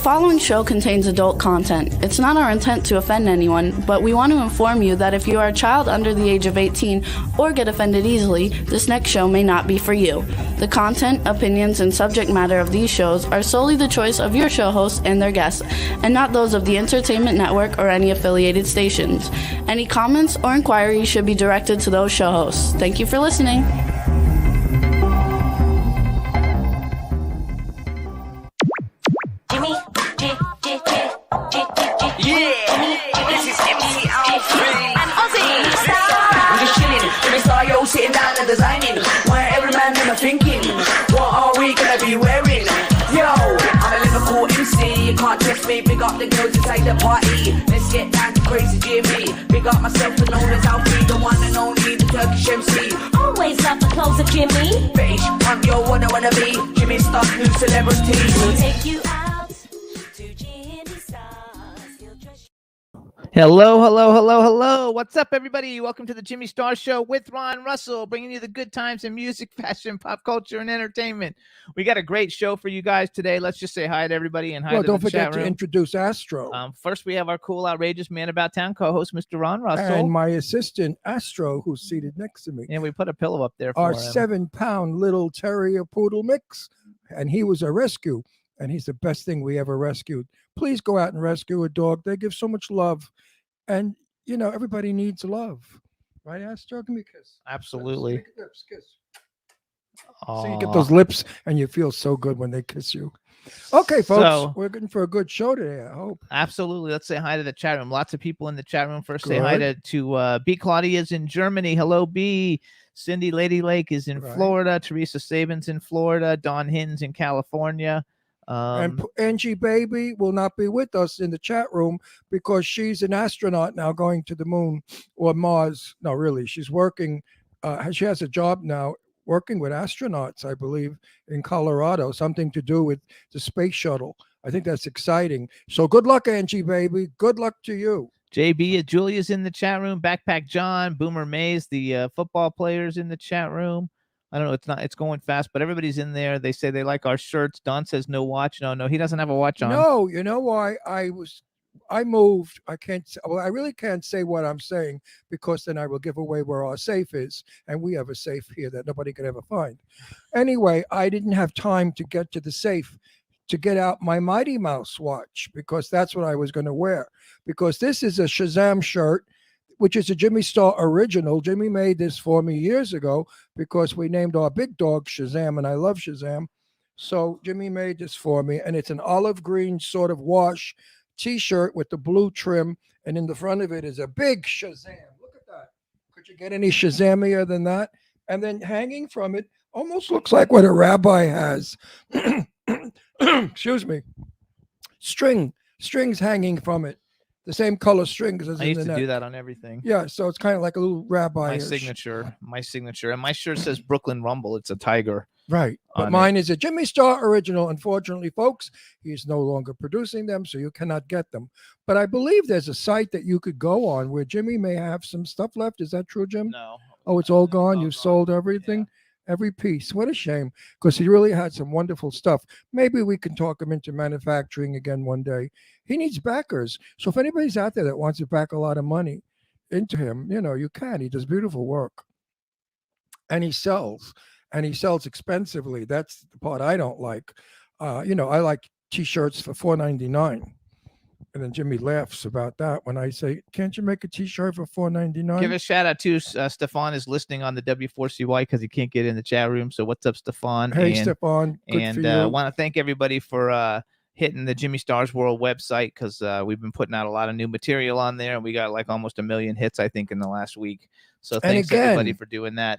following show contains adult content. It's not our intent to offend anyone, but we want to inform you that if you are a child under the age of 18 or get offended easily, this next show may not be for you. The content, opinions, and subject matter of these shows are solely the choice of your show hosts and their guests, and not those of the Entertainment Network or any affiliated stations. Any comments or inquiries should be directed to those show hosts. Thank you for listening. Sitting down and designing, why every man never thinking, what are we gonna be wearing? Yo, I'm a Liverpool MC, you can't trust me, big up the girls inside the party, let's get down to crazy Jimmy, big up myself and known as Alfie, the one and only, the Turkish MC. Always love the clothes of Jimmy. British punk, yo, what I wanna be, Jimmy Star, new celebrity. We'll take you out to Jimmy Stars, he'll trust you. Hello. What's up, everybody? Welcome to the Jimmy Star Show with Ron Russell, bringing you the good times in music, fashion, pop culture, and entertainment. We got a great show for you guys today. Let's just say hi to everybody and hi to don't the forget chat to room. introduce Astro. First, we have our cool, outrageous man about town co-host, Mr. Ron Russell. And my assistant, Astro, who's seated next to me. And we put a pillow up there for Our him. 7-pound little terrier poodle mix. And he was a rescue. And he's the best thing we ever rescued. Please go out and rescue a dog. They give so much love. And, you know, everybody needs love. Right, Astro? Give me a kiss. Absolutely. Lips, kiss. So you get those lips and you feel so good when they kiss you. Okay, folks, we're going for a good show today, I hope. Absolutely. Let's say hi to the chat room. Lots of people in the chat room. First, say hi to B. Claudia's in Germany. Hello, B. Cindy Lady Lake is in Florida. Teresa Sabin's in Florida. Dawn Hins in California. And Angie Baby will not be with us in the chat room because she's an astronaut now going to the moon or Mars. No, really, she's working. She has a job now working with astronauts, I believe, in Colorado, something to do with the space shuttle. I think that's exciting. So good luck, Angie Baby. Good luck to you. JB, Julia's in the chat room. Backpack John, Boomer Mays, the football players in the chat room. I don't know. It's going fast, but everybody's in there. They say they like our shirts. Don says no watch. No, he doesn't have a watch on. No, you know why? I moved. I really can't say what I'm saying because then I will give away where our safe is. And we have a safe here that nobody could ever find. Anyway, I didn't have time to get to the safe to get out my Mighty Mouse watch because that's what I was going to wear. Because this is a Shazam shirt, which is a Jimmy Star original. Jimmy made this for me years ago because we named our big dog Shazam, and I love Shazam. So Jimmy made this for me, and it's an olive green sort of wash T-shirt with the blue trim, and in the front of it is a big Shazam. Look at that. Could you get any Shazamier than that? And then hanging from it almost looks like what a rabbi has. Excuse me. Strings hanging from it. The same color strings as I in used the to neck. do that on everything. Yeah, so it's kind of like a little rabbi. My signature. And my shirt says Brooklyn Rumble. It's a tiger. Right. But mine is a Jimmy Star original. Unfortunately, folks, he's no longer producing them, so you cannot get them. But I believe there's a site that you could go on where Jimmy may have some stuff left. Is that true, Jim? No. Oh, it's all gone? You sold everything? Yeah. Every piece. What a shame, because he really had some wonderful stuff. Maybe we can talk him into manufacturing again one day. He needs backers. So if anybody's out there that wants to back a lot of money into him, you know, you can. He does beautiful work. And he sells. And he sells expensively. That's the part I don't like. You know, I like T-shirts for $4.99. And then Jimmy laughs about that when I say, can't you make a T-shirt for $4.99? Give a shout out to Stefan is listening on the W4CY because he can't get in the chat room. So what's up, Stefan? Hey, Stefan. Good for you. Want to thank everybody for hitting the Jimmy Stars World website because we've been putting out a lot of new material on there. And we got like almost 1 million hits, I think, in the last week. So thanks everybody for doing that.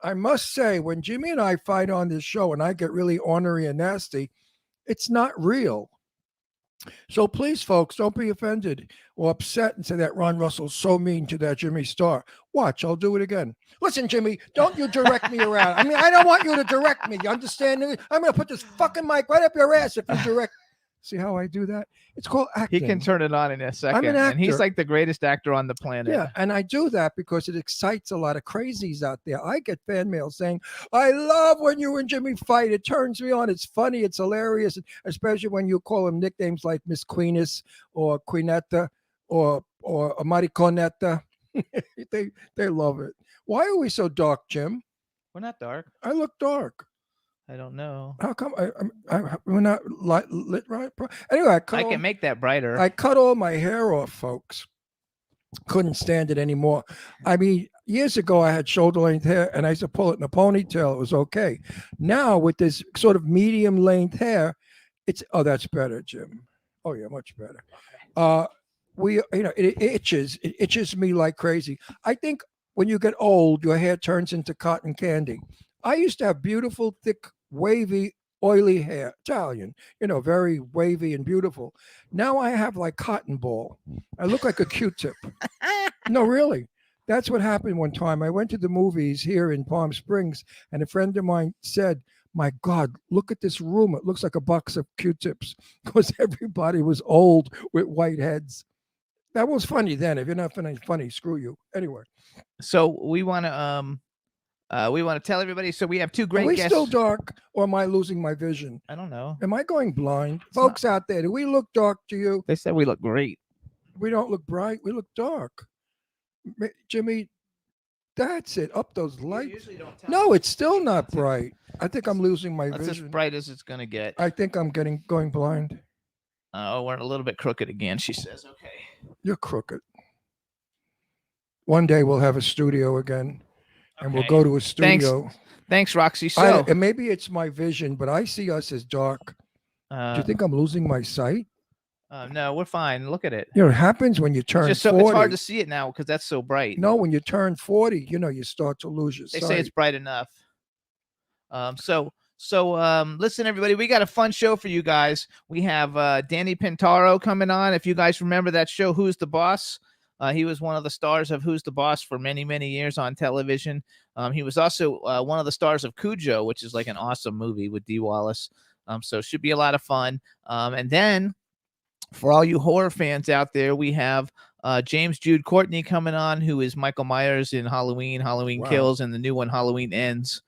I must say, when Jimmy and I fight on this show and I get really ornery and nasty, it's not real. So please, folks, don't be offended or upset and say that Ron Russell's so mean to that Jimmy Star. Watch, I'll do it again. Listen, Jimmy, don't you direct me around. I mean, I don't want you to direct me. You understand? I'm going to put this fucking mic right up your ass if you direct. See how I do that? It's called He acting. can turn it on in a second, and he's actor. like the greatest actor on the planet. Yeah, and I do that because it excites a lot of crazies out there. I get fan mail saying, "I love when you and Jimmy fight. It turns me on. It's funny. It's hilarious, especially when you call them nicknames like Miss Queeness or Queenetta or Mariconetta." they love it. Why are we so dark, Jim? We're not dark. I look dark. I don't know. How come we're not lit right? Anyway, I can make that brighter. I cut all my hair off, folks. Couldn't stand it anymore. I mean, years ago I had shoulder length hair and I used to pull it in a ponytail. It was okay. Now with this sort of medium length hair, that's better, Jim. Oh yeah, much better. It itches. It itches me like crazy. I think when you get old, your hair turns into cotton candy. I used to have beautiful, thick, wavy, oily hair, Italian, very wavy and beautiful. Now I have like cotton ball. I look like a Q-tip. No, really. That's what happened one time. I went to the movies here in Palm Springs, and a friend of mine said, "My God, look at this room. It looks like a box of Q-tips," because everybody was old with white heads. That was funny then. If you're not funny, screw you. Anyway. So we want to tell everybody. So we have two great Are we guests. still dark, or am I losing my vision? I don't know. Am I going blind? Folks out there, do we look dark to you? They said we look great. We don't look bright. We look dark. Jimmy, that's it. Up those lights. No, it's still not bright. I think I'm losing my That's vision. as bright as it's going to get. I think I'm going blind. We're a little bit crooked again, she says. Okay. You're crooked. One day we'll have a studio again, and we'll Okay. go to a studio. Thanks, Roxy. So, And maybe it's my vision, but I see us as dark. Do you think I'm losing my sight? no, we're fine. Look at it. It happens when you turn It's 40. it's hard to see it now because that's so bright. No, when you turn 40, you start to lose your They sight. say it's bright enough. So listen, everybody, we got a fun show for you guys. We have Danny Pintaro coming on. If you guys remember that show, Who's the Boss? He was one of the stars of Who's the Boss for many, many years on television. He was also one of the stars of Cujo, which is like an awesome movie with Dee Wallace. So it should be a lot of fun. And then for all you horror fans out there, we have James Jude Courtney coming on, who is Michael Myers in Halloween Wow. Kills, and the new one, Halloween Ends.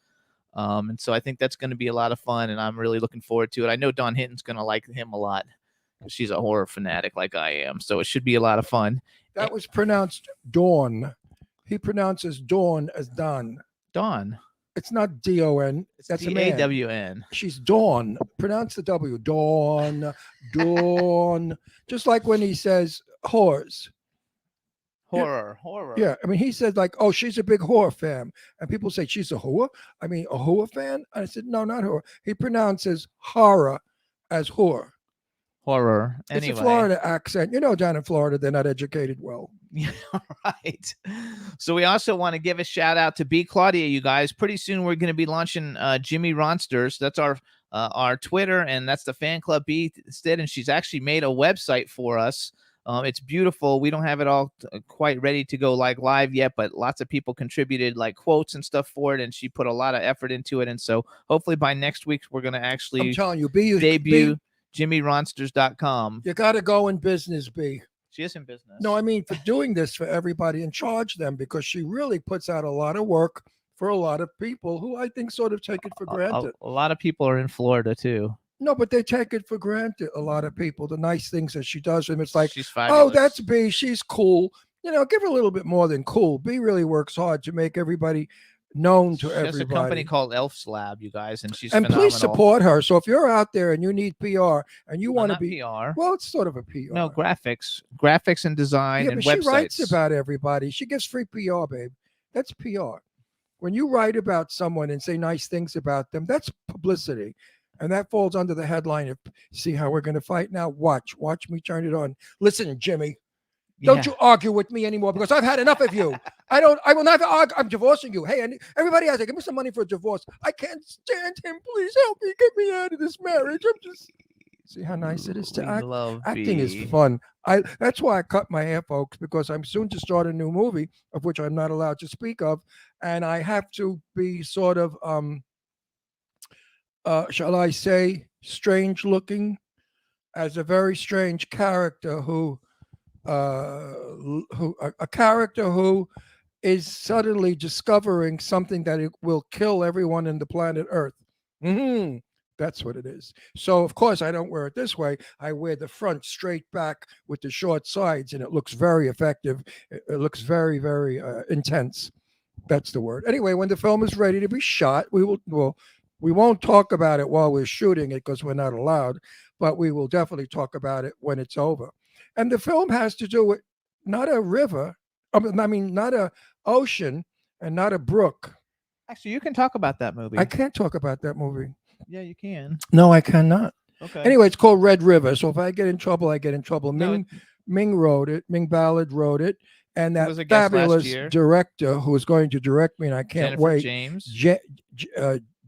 And so I think that's going to be a lot of fun, and I'm really looking forward to it. I know Dawn Hinton's going to like him a lot because she's a horror fanatic like I am. So it should be a lot of fun. That was pronounced Dawn. He pronounces Dawn as Don. Dawn. It's not D-O-N. It's That's a man. D-A-W-N. She's Dawn. Pronounce the W. Dawn. Dawn. Just like when he says whores. Horror. Yeah. I mean, he said like, oh, she's a big whore fan. And people say she's a whore. I mean, a whore fan? And I said, no, not whore. He pronounces horror as whore. Horror. Anyway. It's a Florida accent. Down in Florida, they're not educated well. Yeah, right. So we also want to give a shout out to B Claudia, you guys. Pretty soon we're going to be launching Jimmy Ronsters. That's our Twitter, and that's the fan club B instead. And she's actually made a website for us. It's beautiful. We don't have it all quite ready to go like live yet, but lots of people contributed like quotes and stuff for it, and she put a lot of effort into it. And so hopefully by next week we're going to actually I'm telling you, B, debut JimmyRonsters.com. You got to go in business, B. She is in business. No, I mean for doing this for everybody and charge them, because she really puts out a lot of work for a lot of people who I think sort of take it for granted. A lot of people are in Florida too. No, but they take it for granted. A lot of people, the nice things that she does, and it's like, She's fabulous. oh, that's B. She's cool. Give her a little bit more than cool. B really works hard to make everybody known to She everybody. has a company called Elf's Lab, you guys, and she's and phenomenal. please support her. So if you're out there and you need PR and you want to Not be PR. well, it's sort of a PR. No, graphics and design Yeah, and but websites. she writes about everybody. She gets free PR, babe. That's PR. When you write about someone and say nice things about them, that's publicity. And that falls under the headline of, see how we're going to fight now? Watch me turn it on. Listen, Jimmy, don't you argue with me anymore, because I've had enough of you. I will never argue. I'm divorcing you. Hey, and everybody has to give me some money for a divorce. I can't stand him. Please help me. Get me out of this marriage. I'm just... See how nice it is to act? Acting is fun. That's why I cut my hair, folks, because I'm soon to start a new movie, of which I'm not allowed to speak of. And I have to be sort of, shall I say, strange looking. as a very strange character a character who is suddenly discovering something that it will kill everyone in the planet Earth. That's what it is. So of course I don't wear it this way. I wear the front straight back with the short sides, and it looks very effective. It looks very, very intense. That's the word. Anyway, when the film is ready to be shot, we won't talk about it while we're shooting it because we're not allowed, but we will definitely talk about it when it's over. And the film has to do with not a river, not a ocean, and not a brook. Actually, you can talk about that movie. I can't talk about that movie. Yeah, you can. No, I cannot. Okay. Anyway, it's called Red River. So if I get in trouble, I get in trouble. No, Ming wrote it. Ming Ballard wrote it. And He that was a guest last fabulous year. director who is going to direct me, and I can't Jennifer wait. James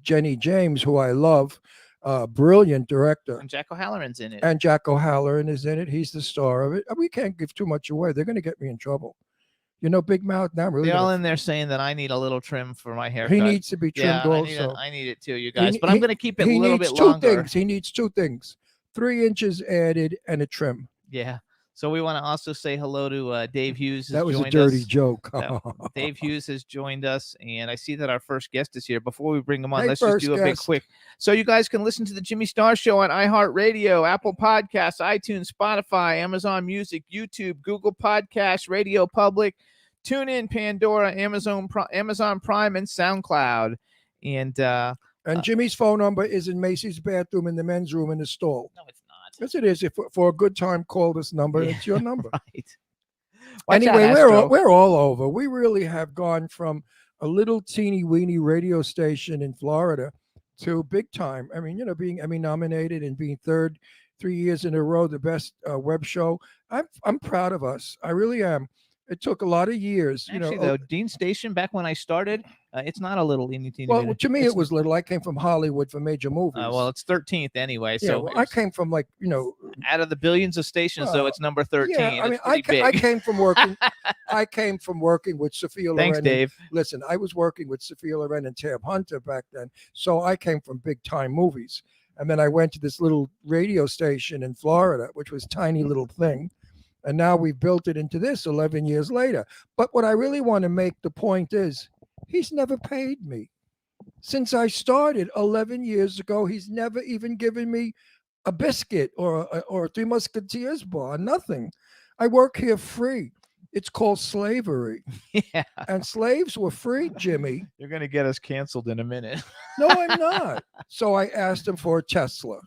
Jenny James, who I love, brilliant director. and Jack O'Halloran's in it. And Jack O'Halloran is in it. He's the star of it. We can't give too much away. They're going to get me in trouble. You know, Big Mouth now really. They're all in there saying that I need a little trim for my haircut. He needs to be trimmed also. I need it too, you guys. But I'm going to keep it a he little needs bit two longer. things. He needs 2 things: 3 inches added and a trim. Yeah. So we want to also say hello to Dave Hughes. That was a dirty joke. Dave Hughes has joined us, and I see that our first guest is here. Before we bring him on, Hey, let's just first do a big guest. quick. So you guys can listen to the Jimmy Star Show on iHeartRadio, Apple Podcasts, iTunes, Spotify, Amazon Music, YouTube, Google Podcasts, Radio Public, TuneIn, Pandora, Amazon Prime, and SoundCloud. And And Jimmy's phone number is in Macy's bathroom in the men's room in the stall. no, it's not. Yes, it is. If for a good time, call this number. Yeah, It's your number. Right. Watch Anyway, out, we're Astro. we're all over. We really have gone from a little teeny weeny radio station in Florida to big time. I mean, you know, being Emmy nominated and being 3 years in a row the best web show. I'm proud of us. I really am. It took a lot of years. Actually, you know, though, Dean Station, back when I started, it's not a little anything. well, to me it was little. I came from Hollywood for major movies. well, it's 13th anyway. yeah, So well, I came from like, you know, out of the billions of stations, though, it's number 13. yeah. I mean, It's pretty I big. came from working. I came from working with Sophia Loren. Thanks, and- Dave. Listen, I was working with Sophia Loren and Tab Hunter back then, so I came from big time movies. And then I went to this little radio station in Florida, which was a tiny little thing. And now we've built it into this 11 years later. But what I really want to make the point is, he's never paid me. Since I started 11 years ago, he's never even given me a biscuit or a Three Musketeers bar, nothing. I work here free. It's called slavery. Yeah, And slaves were free, Jimmy. you're going to get us canceled in a minute. No, I'm not. So I asked him for a Tesla.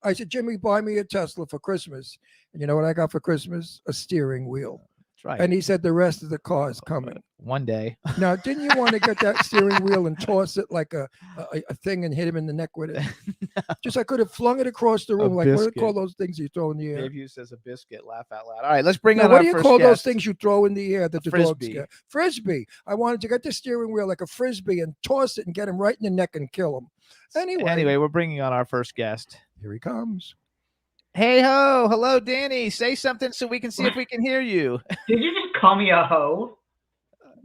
I said, Jimmy, buy me a Tesla for Christmas. And you know what I got for Christmas? A steering wheel. That's right. And he said, the rest of the car is coming. One day. Now, didn't you want to get that steering wheel and toss it like a thing and hit him in the neck with it? Just I could have flung it across the room. Like, what do they call those things you throw in the air? Dave Hughes says a biscuit. Laugh out loud. All right, let's bring Now, on what our do you first call those guest. things you throw in the air that the Frisbee. dogs get? Frisbee. I wanted to get the steering wheel like a frisbee and toss it and get him right in the neck and kill him. Anyway, We're bringing on our first guest. here he comes. Hey ho, hello, Danny. Say something so we can see if we can hear you. Did you just call me a hoe?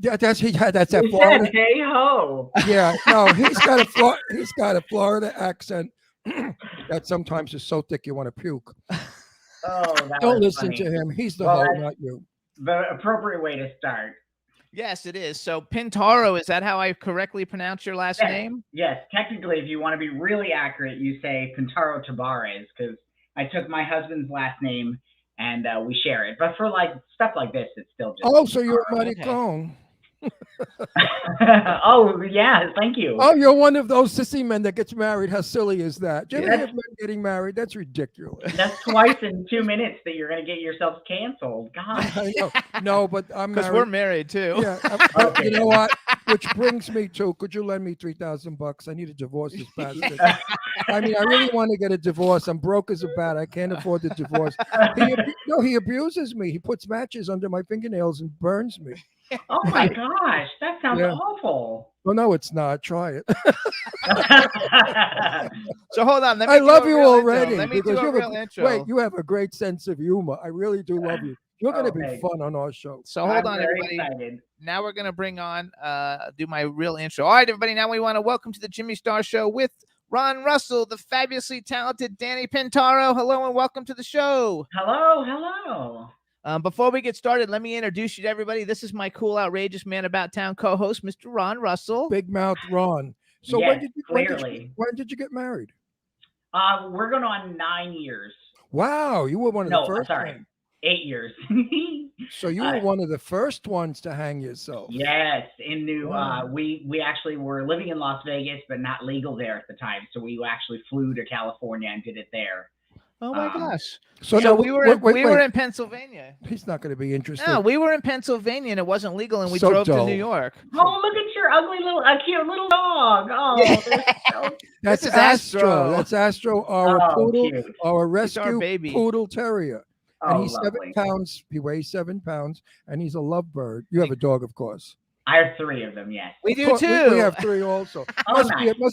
Yeah, that's that You Florida. said, hey ho. Yeah, no, he's got a Florida accent that sometimes is so thick you want to puke. Oh, that Don't was listen funny. to him. He's the Well, hoe, that's- not you. The appropriate way to start. Yes, it is. So Pintaro, is that how I correctly pronounce your last Yes. name? Yes, technically, if you want to be really accurate, you say Pintaro Tabares because I took my husband's last name and we share it. But for like stuff like this, it's still just. Oh, so you're okay. maricon. Oh yeah, thank you. Oh, you're one of those sissy men that gets married. How silly is that? Do you ever Yeah. hear of men getting married? That's ridiculous. That's twice in 2 minutes that you're gonna get yourself canceled. God. I know. No, but I'm Because married. we're married too. Yeah, Okay. you know what? Which brings me to, could you lend me $3,000? I need to divorce this bastard. I mean, I really want to get a divorce. I'm broke as a bat. I can't afford the divorce. He abuses me. He puts matches under my fingernails and burns me. Oh my gosh, that sounds Yeah. awful. Well, no, it's not. Try it. So hold on. Let me I do love a you real already. Intro. Let me do because a you have real intro. Wait, you have a great sense of humor. I really do love you. You're going to be Okay. fun on our show. So hold I'm on, very everybody. excited. Now we're gonna bring on do my real intro. All right, everybody. Now we want to welcome to the Jimmy Star Show with Ron Russell, the fabulously talented Danny Pintaro. Hello and welcome to the show. Hello, hello. Before we get started, let me introduce you to everybody. This is my cool, outrageous man about town co-host, Mr. Ron Russell. Big mouth Ron. So Yes, when clearly. did you get married? We're going on 9 years. Wow, you were one of No, the first. sorry. ones. 8 years. So you were one of the first ones to hang yourself. Yes, in New. Wow. We actually were living in Las Vegas, but not legal there at the time. So we actually flew to California and did it there. Oh my gosh! So So now, we were wait. in Pennsylvania. He's not going to be interested. No, we were in Pennsylvania and it wasn't legal, and we So drove dull. to New York. Oh, look at your ugly little, cute little dog. Oh, Yeah. they're so That's This is Astro. Astro. That's Astro, our Oh, poodle, cute. our He's our rescue baby. poodle terrier. And Oh, he's lovely. 7 pounds. He weighs 7 pounds, and he's a lovebird. You have a dog, of course. I have 3 of them. Yes. We Of do course, too. We have 3 also. Oh,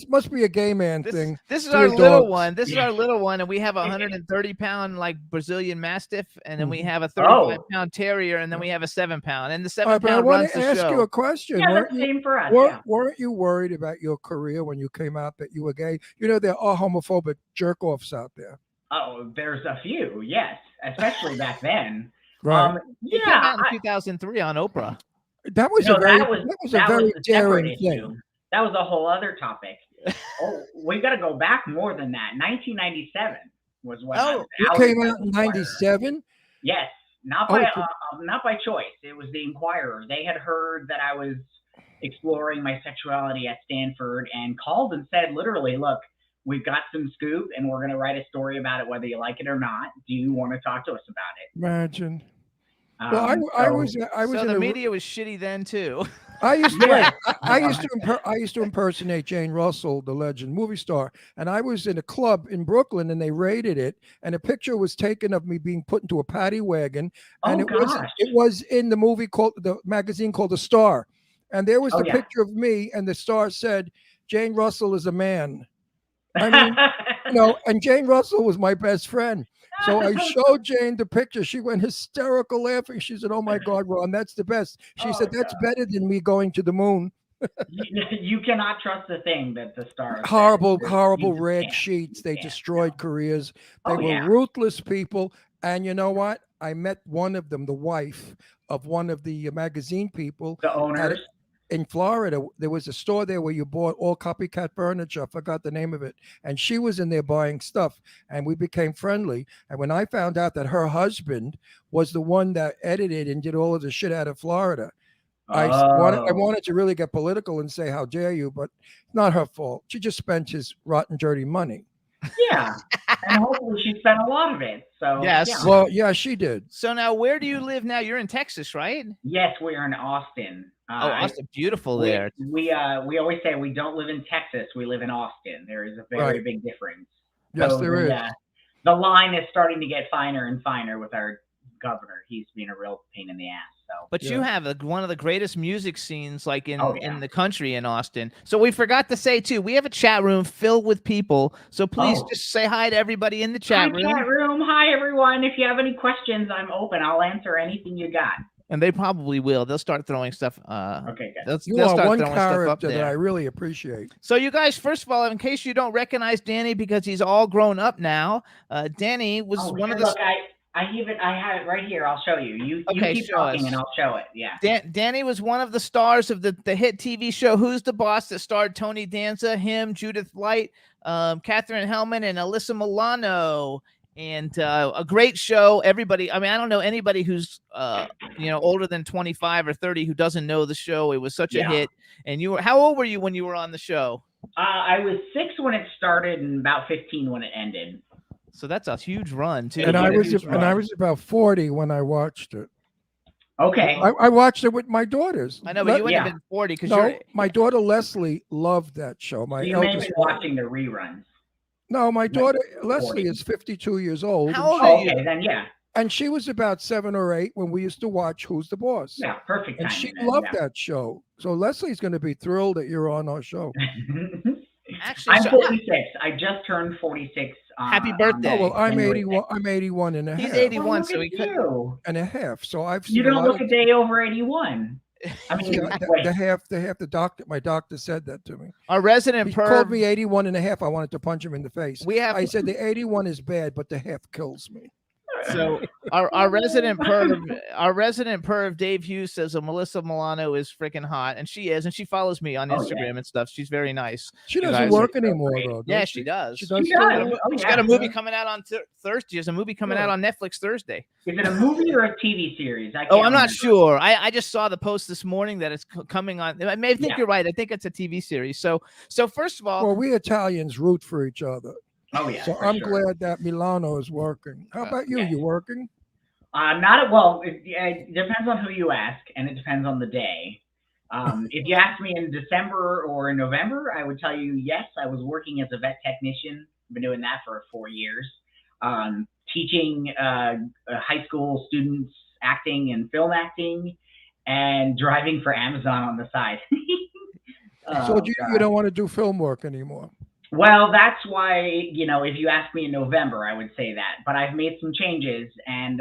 Must be a gay man This, thing. this is 3 our little dogs. one. This is Yeah. our little one, and we have a 130-pound like Brazilian Mastiff, and then we have a Oh. 35-pound Terrier, and then we have a 7-pound, and the All right, but I 7-pound want runs to the ask show. you a question. Yeah, Weren't that's you, same for us. weren't, Yeah. weren't you worried about your career when you came out that you were gay? You know, there are homophobic jerk-offs out there. Oh, there's a few. Yes, especially back then. Right. It came out in 2003 on Oprah. that was No, a very, that was a very a separate daring issue. thing. That was a whole other topic. Oh, we got to go back more than that. 1997 was when I was You out came as out in Inquirer. '97. Yes, not by choice. It was the Inquirer. They had heard that I was exploring my sexuality at Stanford and called and said, literally, look, we've got some scoop and we're going to write a story about it, whether you like it or not. Do you want to talk to us about it? Imagine. Well, I So- was So in the a, media was shitty then too. I used to Yeah. I used to impersonate Jane Russell, the legend movie star, and I was in a club in Brooklyn, and they raided it, and a picture was taken of me being put into a paddy wagon, and Oh, gosh. it was in the movie called the magazine called The Star, and there was Oh, the yeah. picture of me, and the Star said, "Jane Russell is a man." I mean, and Jane Russell was my best friend. So I showed Jane the picture. She went hysterical laughing. She said, "Oh my God, Ron, that's the best." She Oh, said, "That's God. better than me going to the moon." you cannot trust the thing that the Star said. Horrible, You horrible just red can't. sheets. They can't, destroyed no. careers. They Oh, were yeah. ruthless people. And you know what? I met one of them, the wife of one of the magazine people The owners. in Florida. There was a store there where you bought all copycat furniture. I forgot the name of it. And she was in there buying stuff, and we became friendly. And when I found out that her husband was the one that edited and did all of the shit out of Florida, I Oh. wanted to really get political and say, "How dare you?" But it's not her fault. She just spent his rotten, dirty money. Yeah, and hopefully she spent a lot of it. So Yes. yeah. Well, yeah, she did. So now, where do you live now? You're in Texas, right? Yes, we are in Austin. Oh, Austin, beautiful we, there. We always say we don't live in Texas. We live in Austin. There is a very Right. big difference. Yes, So there is. the line is starting to get finer and finer with our governor. He's been a real pain in the ass. So But you Yeah. have one of the greatest music scenes like in, Oh, yeah. in the country in Austin. So we forgot to say too, we have a chat room filled with people. So please Oh. just say hi to everybody in the chat room. Chat room. Hi everyone. If you have any questions, I'm open. I'll answer anything you got. And they probably will. They'll start throwing stuff. Okay, good. They'll, You they'll are start one throwing stuff up character that there. I really appreciate. So you guys, first of all, in case you don't recognize Danny because he's all grown up now, Danny was Oh, one of here, the. look, I have it right here. I'll show you. You Okay, keep show talking us. and I'll show it. Yeah. Danny was one of the stars of the hit TV show Who's the Boss that starred Tony Danza, him, Judith Light, Catherine Hellman, and Alyssa Milano. And a great show. Everybody, I mean, I don't know anybody who's older than 25 or 30 who doesn't know the show. It was such a Yeah. hit. And how old were you when you were on the show? I was 6 when it started and about 15 when it ended. So that's a huge run too. It And I was was a huge run. about 40 when I watched it. Okay. I watched it with my daughters. I know, but you wouldn't Yeah. have been 40 because No, you're. my daughter Leslie loved that show. My So you may have eldest been daughter. watching the reruns. No, my daughter 40. Leslie is 52 years old. How old and are she- you? Okay, then yeah. And she was about 7 or 8 when we used to watch Who's the Boss. Yeah, perfect And timing she then, loved yeah. that show. So Leslie's going to be thrilled that you're on our show. Actually, I'm so- 46. I just turned 46. Happy on birthday. Oh, well, I'm January 81. I'm 81 and a He's half. 81, Oh, look so at he could. you. And a half. So I've You seen a don't lot look of, a day over 81. I mean, See, wait, the doctor, my doctor said that to me. Our resident He called me perv. 81 and a half. I wanted to punch him in the face. I said the 81 is bad, but the half kills me. So our resident perv Dave Hughes says Melissa Milano is freaking hot, and she is, and she follows me on Oh, Instagram yeah. and stuff. She's very nice. She You doesn't guys- work anymore, though. Yeah, does she does. She does. She still does. work? Oh, She's yeah. got a movie coming out on Thursday. There's a movie coming out on Netflix Thursday. Is it a movie or a TV series? I can't Oh, I'm not remember. sure. I just saw the post this morning that it's coming on. I think Yeah. you're right. I think it's a TV series. So first of all, Well, we Italians root for each other. Oh yeah. So for I'm sure. glad that Milano is working. How about you? yeah. You working? Well. It depends on who you ask, and it depends on the day. If you ask me in December or in November, I would tell you yes. I was working as a vet technician. I've been doing that for 4 years, teaching high school students acting and film acting, and driving for Amazon on the side. So Oh, you God. don't want to do film work anymore? Well, that's why, if you ask me in November, I would say that. But I've made some changes, and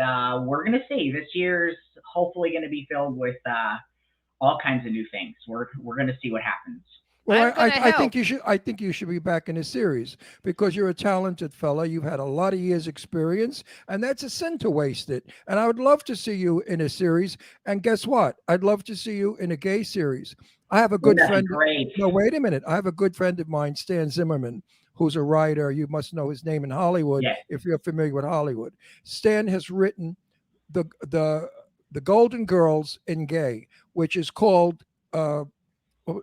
we're going to see. This year's hopefully going to be filled with all kinds of new things. We're going to see what happens. Well, I'm gonna I think you should. I think you should be back in a series because you're a talented fella. You've had a lot of years' experience, and that's a sin to waste it. And I would love to see you in a series. And guess what? I'd love to see you in a gay series. I have a good That'd be friend. great. No, wait a minute. I have a good friend of mine, Stan Zimmerman, who's a writer. You must know his name in Hollywood Yeah. if you're familiar with Hollywood. Stan has written the Golden Girls in Gay, which is called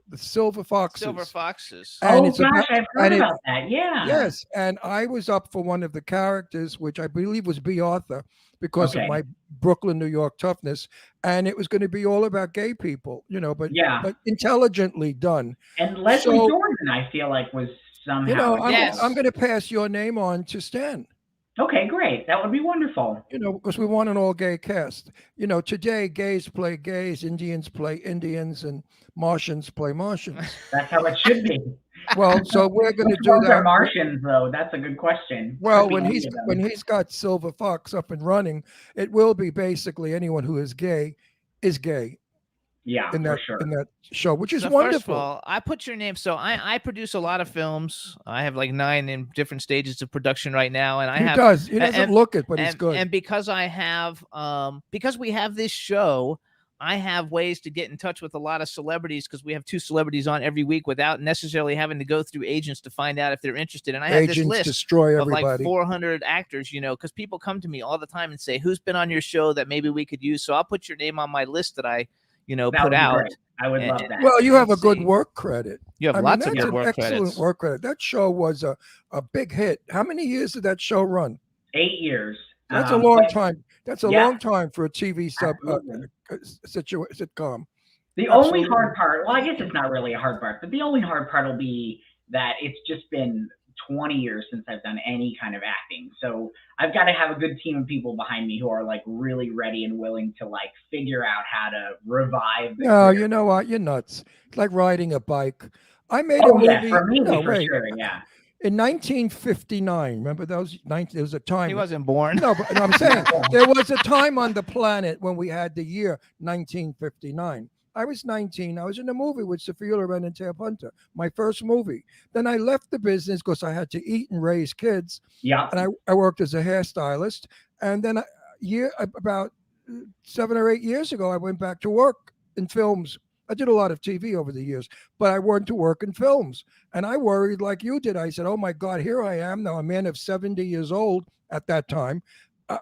the Silver Foxes. Silver Foxes. And Oh it's gosh, about- I've heard and it- about that. Yeah. Yes, and I was up for one of the characters, which I believe was B. Arthur, because Okay. of my Brooklyn, New York toughness, and it was going to be all about gay people, Yeah. but intelligently done. And Leslie So- Jordan, I feel like was somehow. You know, Yes. I'm going to pass your name on to Stan. Okay, great. That would be wonderful. Because we want an all gay cast. Today gays play gays, Indians play Indians, and Martians play Martians. That's how it should be. Well, so we're going to Which do ones are that. Martians, though? That's a good question. Well, Could be when any he's of them. when he's got Silver Fox up and running, it will be basically anyone who is gay Yeah, in for that sure. in that show, which is So wonderful. First of all, I put your name. So I produce a lot of films. I have like 9 in different stages of production right now, and I he have does. He doesn't and- look it, but he's good. And because I have because we have this show, I have ways to get in touch with a lot of celebrities because we have 2 celebrities on every week without necessarily having to go through agents to find out if they're interested. And I have this Agents list destroy of like everybody. 400 actors, because people come to me all the time and say, who's been on your show that maybe we could use? So I'll put your name on my list that I, That would put be out. great. I would love that. Well, you have a Let's good see. work credit. You have I mean, lots of that's good an work excellent credits. work credit. That show was a big hit. How many years did that show run? 8 years. That's a long but time. That's a yeah. long time for a TV Absolutely. sitcom. The only Absolutely. hard part, well, I guess it's not really a hard part, but the only hard part will be that it's just been 20 years since I've done any kind of acting. So I've got to have a good team of people behind me who are like really ready and willing to like figure out how to revive. the No, career. you know what? You're nuts. It's like riding a bike. I made Oh, a movie. yeah, for me, no, for wait. sure, yeah. In 1959, remember those? There was a time. He wasn't born. No, but I'm saying there was a time on the planet when we had the year 1959. I was 19. I was in a movie with Sophia Loren and Tab Hunter, my first movie. Then I left the business because I had to eat and raise kids, Yeah. and I worked as a hairstylist. And then about 7 or 8 years ago, I went back to work in films. I did a lot of TV over the years, but I went to work in films. And I worried like you did. I said, oh my God, here I am now, a man of 70 years old at that time.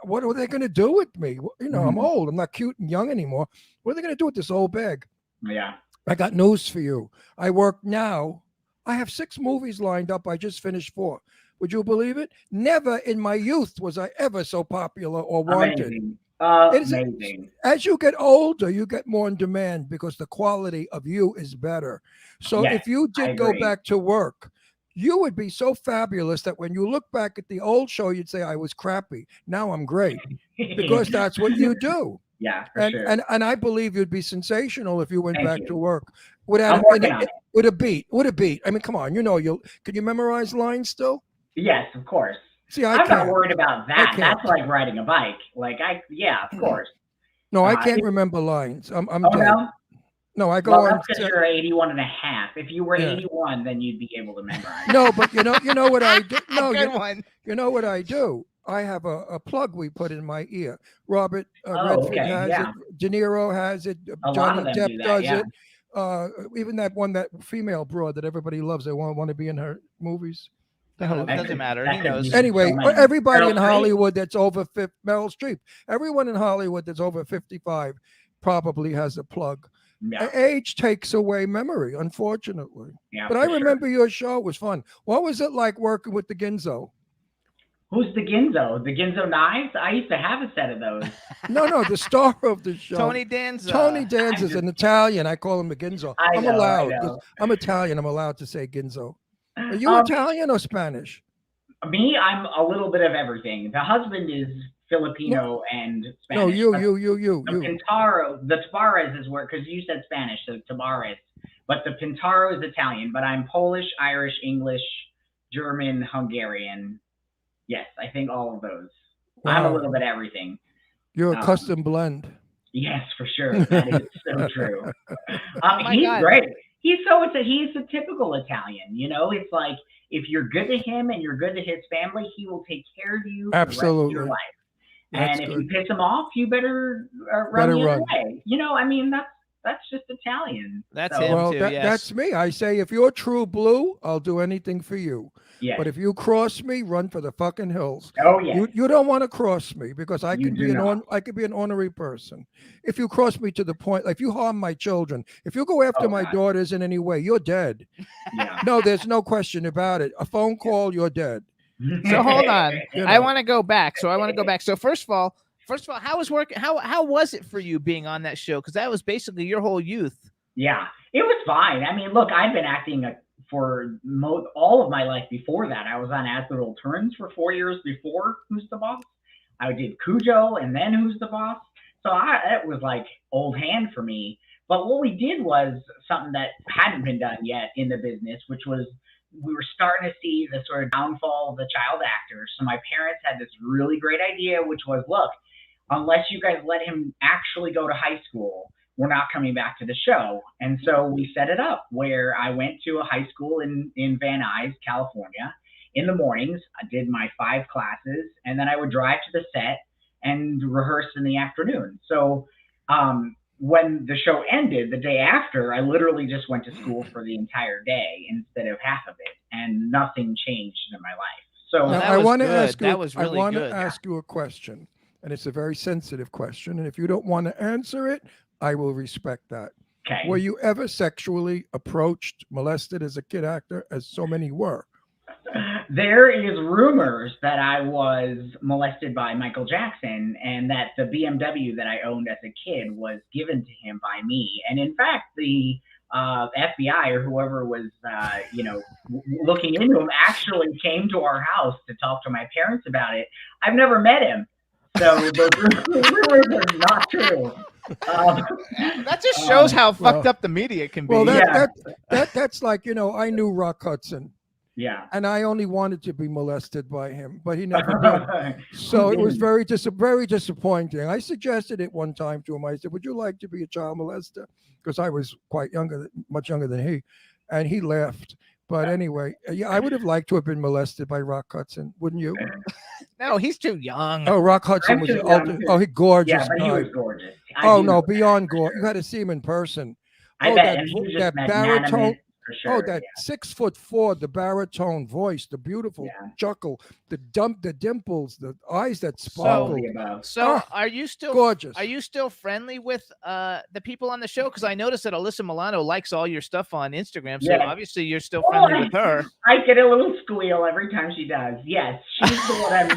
What are they going to do with me? I'm Mhm. old. I'm not cute and young anymore. What are they going to do with this old bag? Yeah. I got news for you. I work now. I have 6 movies lined up. I just finished 4. Would you believe it? Never in my youth was I ever so popular or wanted. Amazing. It is- Amazing. As you get older, you get more in demand because the quality of you is better. So Yes, if you I did go agree. back to work, you would be so fabulous that when you look back at the old show, you'd say, I was crappy. Now I'm great because that's what you do. yeah, for And, sure. and I believe you'd be sensational if you went Thank back you. to work I'm without working on it. with a beat. With a beat. I mean, come on, can you memorize lines still? Yes, of course. See, I I'm not can't. worried about that. can't. That's like riding a bike. Like of course. No, I Uh, can't it- remember lines. I'm Oh dead. no. No, I go Well, on. that's because you're 81 and a half. If you were Yeah. 81, then you'd be able to memorize. No, but you know what I do. No, Good one. you know what I do. I have a plug we put in my ear. Robert Oh, Redford okay, has yeah. it. De Niro has it. A lot Johnny of them Depp do that, does yeah. it. Even that female broad that everybody loves. They want to be in her movies. The hell Oh, is it that? doesn't matter. That He could knows. be Anyway, so many. everybody Meryl in Streep? Hollywood that's over 50, Meryl Streep, everyone in Hollywood that's over 55 probably has a plug. Yeah, Age takes away memory, unfortunately. yeah. But for I sure. remember your show was fun. What was it like working with the Ginzo? Who's the Ginzo? The Ginzo knives? I used to have a set of those. No, the star of the show. Tony Danza. Tony Danza is just- an Italian. I call him the Ginzo. I I'm know, I allowed. know. 'Cause I'm Italian. I'm allowed to say Ginzo. Are you Um, Italian or Spanish? Me, I'm a little bit of everything. The husband is Filipino and Spanish. No, you. The Pintaro, the Tabares is where, because you said Spanish, so Tabares. But the Pintaro is Italian, but I'm Polish, Irish, English, German, Hungarian. Yes, I think all of those. I'm a Wow. little bit everything. You're a custom blend. Yes, for sure. That is so true. my He's God. great. He's a typical Italian. You know, it's like if you're good to him and you're good to his family, he will take care of you for the rest of Absolutely. your life. That's And if good. you piss him off, you better run Better the other run. way. You know, I mean, that's just Italian. That's So, him. Well, too, yes. that's me. I say, if you're true blue, I'll do anything for you. Yeah. But if you cross me, run for the fucking hills. Oh yeah. You don't want to cross me because I You could do be not. I could be an ornery person. If you cross me to the point, like if you harm my children, if you go after Oh, my God. daughters in any way, you're dead. Yeah. No, there's no question about it. A phone call, you're dead. So hold on. You I know. want to go back. So first of all, how was working? How was it for you being on that show? Because that was basically your whole youth. Yeah, it was fine. I mean, look, I've been acting for all of my life before that. I was on As Good Old Turns for 4 years before Who's the Boss. I did Cujo and then Who's the Boss. So it was like old hand for me. But what we did was something that hadn't been done yet in the business, which was we were starting to see the sort of downfall of the child actors. So my parents had this really great idea, which was, look, unless you guys let him actually go to high school, we're not coming back to the show. And so we set it up where I went to a high school in Van Nuys, California. In the mornings, I did my 5 classes, and then I would drive to the set and rehearse in the afternoon. So when the show ended, the day after, I literally just went to school for the entire day instead of half of it, and nothing changed in my life. So Well, Now, that I was want to good. ask you. That was really I want good. to ask you a question, and it's a very sensitive question. And if you don't want to answer it, I will respect that. okay. Were you ever sexually approached, molested as a kid actor, as so many were? There is rumors that I was molested by Michael Jackson and that the BMW that I owned as a kid was given to him by me. And in fact, the FBI or whoever was, looking into him actually came to our house to talk to my parents about it. I've never met him. So the rumors are not true. That just shows how well- fucked up the media can be. Well, Yeah. that's like, I knew Rock Hudson, Yeah. and I only wanted to be molested by him, but he never did. So it was very disappointing. I suggested it one time to him. I said, "Would you like to be a child molester?" Because I was much younger than he, and he laughed. But anyway, yeah, I would have liked to have been molested by Rock Hudson, wouldn't you? No, he's too young. Oh, Rock Hudson I'm was too the young, ultimate. too. Oh, he gorgeous. Yeah, but he guy. was gorgeous. Oh no, beyond gorgeous. You had to see him in person. I Oh, bet. that And he was just that magnanimous, baritone. for sure. Oh, that 6'4", the baritone voice, the beautiful Yeah. chuckle, the dimples, the eyes that All sparkle. of the above. So Ah, are you still Gorgeous. Are you still friendly with the people on the show? Because I noticed that Alyssa Milano likes all your stuff on Instagram. So Yeah. obviously you're still Well, friendly with her. I get a little squeal every time she does. Yes, she's the one I'm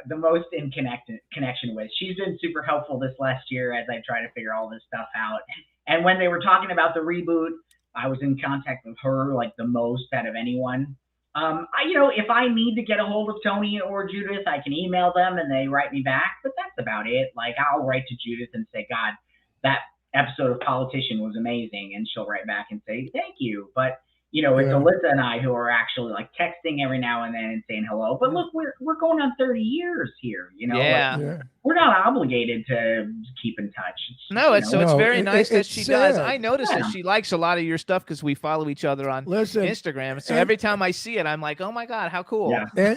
the most in connection with. She's been super helpful this last year as I try to figure all this stuff out. And when they were talking about the reboot, I was in contact with her like the most out of anyone. If I need to get a hold of Tony or Judith, I can email them and they write me back. But that's about it. Like I'll write to Judith and say, God, that episode of Politician was amazing, and she'll write back and say thank you. But you know, it's Yeah. Alyssa and I who are actually like texting every now and then and saying hello. But look, we're going on 30 years here. You know, like, Yeah. Yeah. we're not obligated to keep in touch. It's just, No, you it's know, it's No, very nice that it's she does. sad. I notice that Yeah. she likes a lot of your stuff because we follow each other on Listen, Instagram. So and- every time I see it, I'm like, oh my God, how cool. Yeah.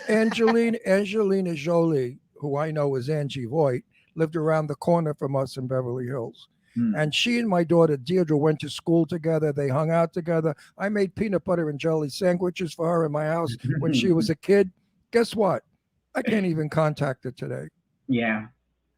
Angelina Jolie, who I know as Angie Voigt, lived around the corner from us in Beverly Hills. Hmm. And she and my daughter Deirdre went to school together. They hung out together. I made peanut butter and jelly sandwiches for her in my house when she was a kid. Guess what? I can't even contact her today. Yeah.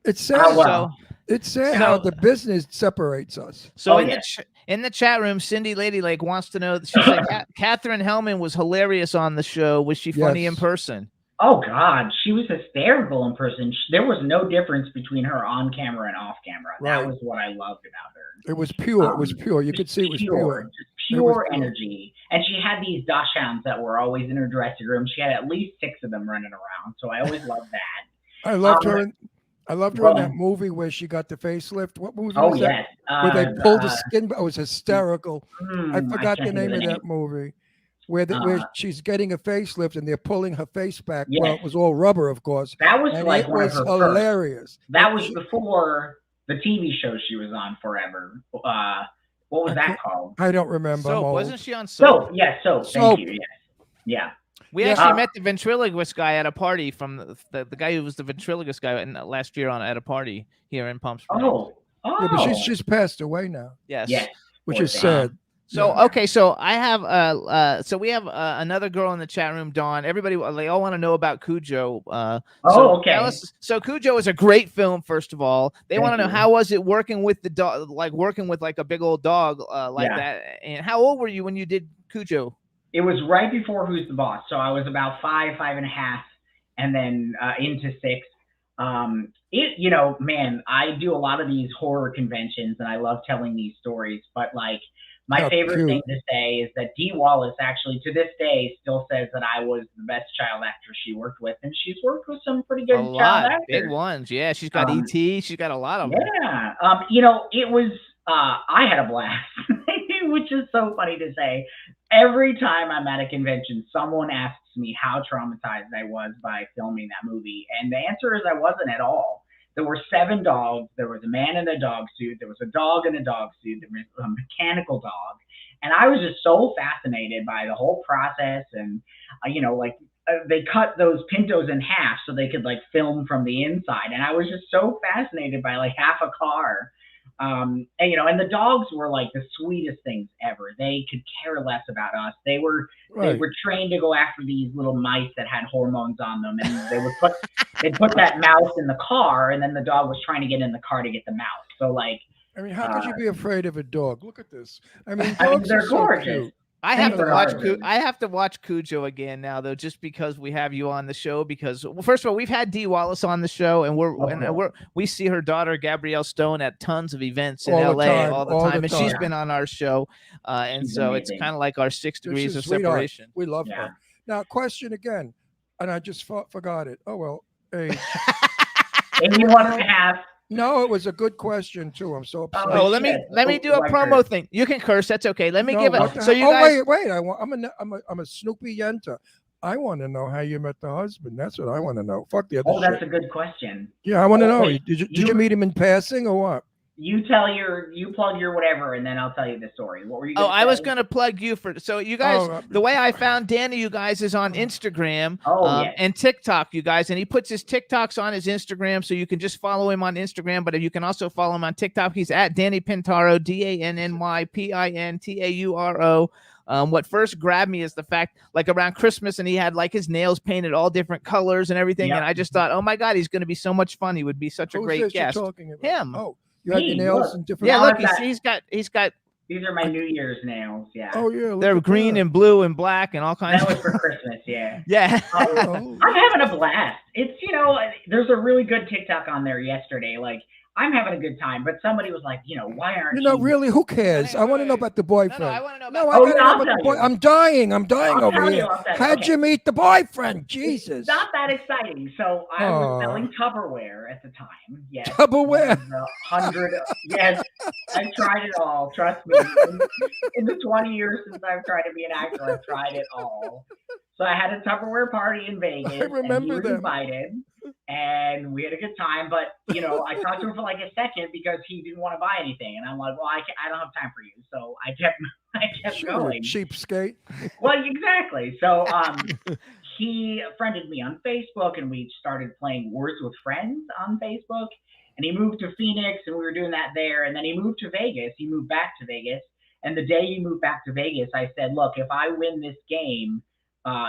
It's sad. Oh, wow. It's sad So- how the business separates us. So Oh, in yeah. in the chat room, Cindy Lady Lake wants to know. She said Catherine Hellman was hilarious on the show. Was she funny in Yes. person? Oh God, she was hysterical in person. There was no difference between her on camera and off camera. Right. That was what I loved about her. It was pure. It was Um, pure. You could see it was pure. Just It was pure pure. energy. And she had these dachshunds that were always in her dressing room. She had at least 6 of them running around. So I always loved that. I loved her. I loved her in well- that movie where she got the facelift. What movie Oh was that? yes. Where they pulled the skin. It was hysterical. I forgot the can't name think of that movie. Where where Uh, she's getting a facelift and they're pulling her face back. Yes. Well, it was all rubber, of course. That was And like it one was of her first. hilarious. That was before the TV show she was on forever. What was I that can't- called? I don't remember. I'm Soap, old. wasn't she on Soap? Soap. Yeah, Soap. Soap. Thank you. Yes. Yeah. We Yeah. actually met the ventriloquist guy at a party from the guy who was the ventriloquist guy last year at a party here in Palm Springs. Oh. Oh. Yeah, but she's passed away now, Yes. Yes. which Poor is thing. sad. So Yeah. okay, so I have so we have another girl in the chat room, Dawn. Everybody, they all want to know about Cujo. So okay. tell us- so Cujo is a great film. First of all, they Thank want to know you. how was it working with the dog, like working with like a big old dog like Yeah. that. And how old were you when you did Cujo? It was right before Who's the Boss, so I was about 5 and a half, and then into 6. You know, man, I do a lot of these horror conventions, and I love telling these stories. But like, my How favorite cute. thing to say is that Dee Wallace actually, to this day, still says that I was the best child actor she worked with, and she's worked with some pretty good A child lot, actors. big ones. Yeah, she's got E.T. She's got a lot of them. Yeah. You know, it was, I had a blast, which is so funny to say. Every time I'm at a convention, someone asks me how traumatized I was by filming that movie. And the answer is I wasn't at all. There were 7 dogs. There was a man in a dog suit. There was a dog in a dog suit. There was a mechanical dog. And I was just so fascinated by the whole process. And, you know, like, they cut those Pintos in half so they could like film from the inside. And I was just so fascinated by like half a car. And, you know, and the dogs were like the sweetest things ever. They could care less about us. They were Right. trained to go after these little mice that had hormones on them, and they'd put that mouse in the car, and then the dog was trying to get in the car to get the mouse. So like, I mean, how could you be afraid of a dog? Look at this. I mean, I mean, dogs they're are so gorgeous. cute. I Thank have to you. watch. I have to watch Cujo again now, though, just because we have you on the show. Because, well, first of all, we've had Dee Wallace on the show, and we see her daughter Gabrielle Stone at tons of events in All the LA time, all the all time, the and she's time. been on our show, and She's so it's amazing. kind of like our 6 degrees She's a of sweetheart. separation. We love Yeah. her. Now, question again, and I just forgot it. Oh well. Hey, and you want to have, no, it was a good question too. I'm so upset. Oh, let me shit. do a Like promo her. thing. You can curse. That's okay. Let me No, give what it. the So hell- you oh, guys. wait. I'm a Snoopy Yenta. I want to know how you met the husband. That's what I want to know. Fuck the other Oh, shit. that's a good question. Yeah, I want to know. wait, Did you you- meet him in passing or what? You plug your whatever, and then I'll tell you the story. What were you? Oh, Gonna I was say? gonna plug you for. So you guys, Oh, the way I found Danny, you guys, is on Instagram yes. and TikTok, you guys, and he puts his TikToks on his Instagram, so you can just follow him on Instagram. But you can also follow him on TikTok. He's at Danny Pintaro, DannyPintauro. What first grabbed me is the fact, like around Christmas, and he had like his nails painted all different colors and everything, Yep. and I just thought, oh my God, he's gonna be so much fun. He would be such a Who's great this you're guest. talking about? Him. Oh, you had your Me, nails look. in different. Yeah, How look, is that? he's got. These are my New Year's nails. Yeah. Oh yeah. look They're at green that. and blue and black and all kinds That was of. for Christmas. Yeah. Yeah. Oh, I'm having a blast. It's, you know, there's a really good TikTok on there yesterday. Like, I'm having a good time. But somebody was like, why aren't You know, you? really, who cares? Wait, I want to wait, know wait. about the No, boyfriend. I want to know No, about I Oh, gotta yeah, know I'll about the tell boy. you. I'm dying. I'm dying I'll over tell you. here. I'll tell you. How'd Okay. you meet the boyfriend? Jesus. Not that exciting. So I was Aw. selling Tupperware at the time. Yes. Tupperware. One of the 100. Yes. I tried it all. Trust me. In the 20 years since I've tried to be an actor, I've tried it all. So I had a Tupperware party in Vegas, and he remember was them. invited, and we had a good time. But I talked to him for like a second because he didn't want to buy anything, and I'm like, well, I don't have time for you. So I kept Sure, you going. cheapskate. Well, exactly. So he friended me on Facebook, and we started playing Words with Friends on Facebook. And he moved to Phoenix, and we were doing that there. And then he moved to Vegas. He moved back to Vegas. And the day he moved back to Vegas, I said, look, if I win this game,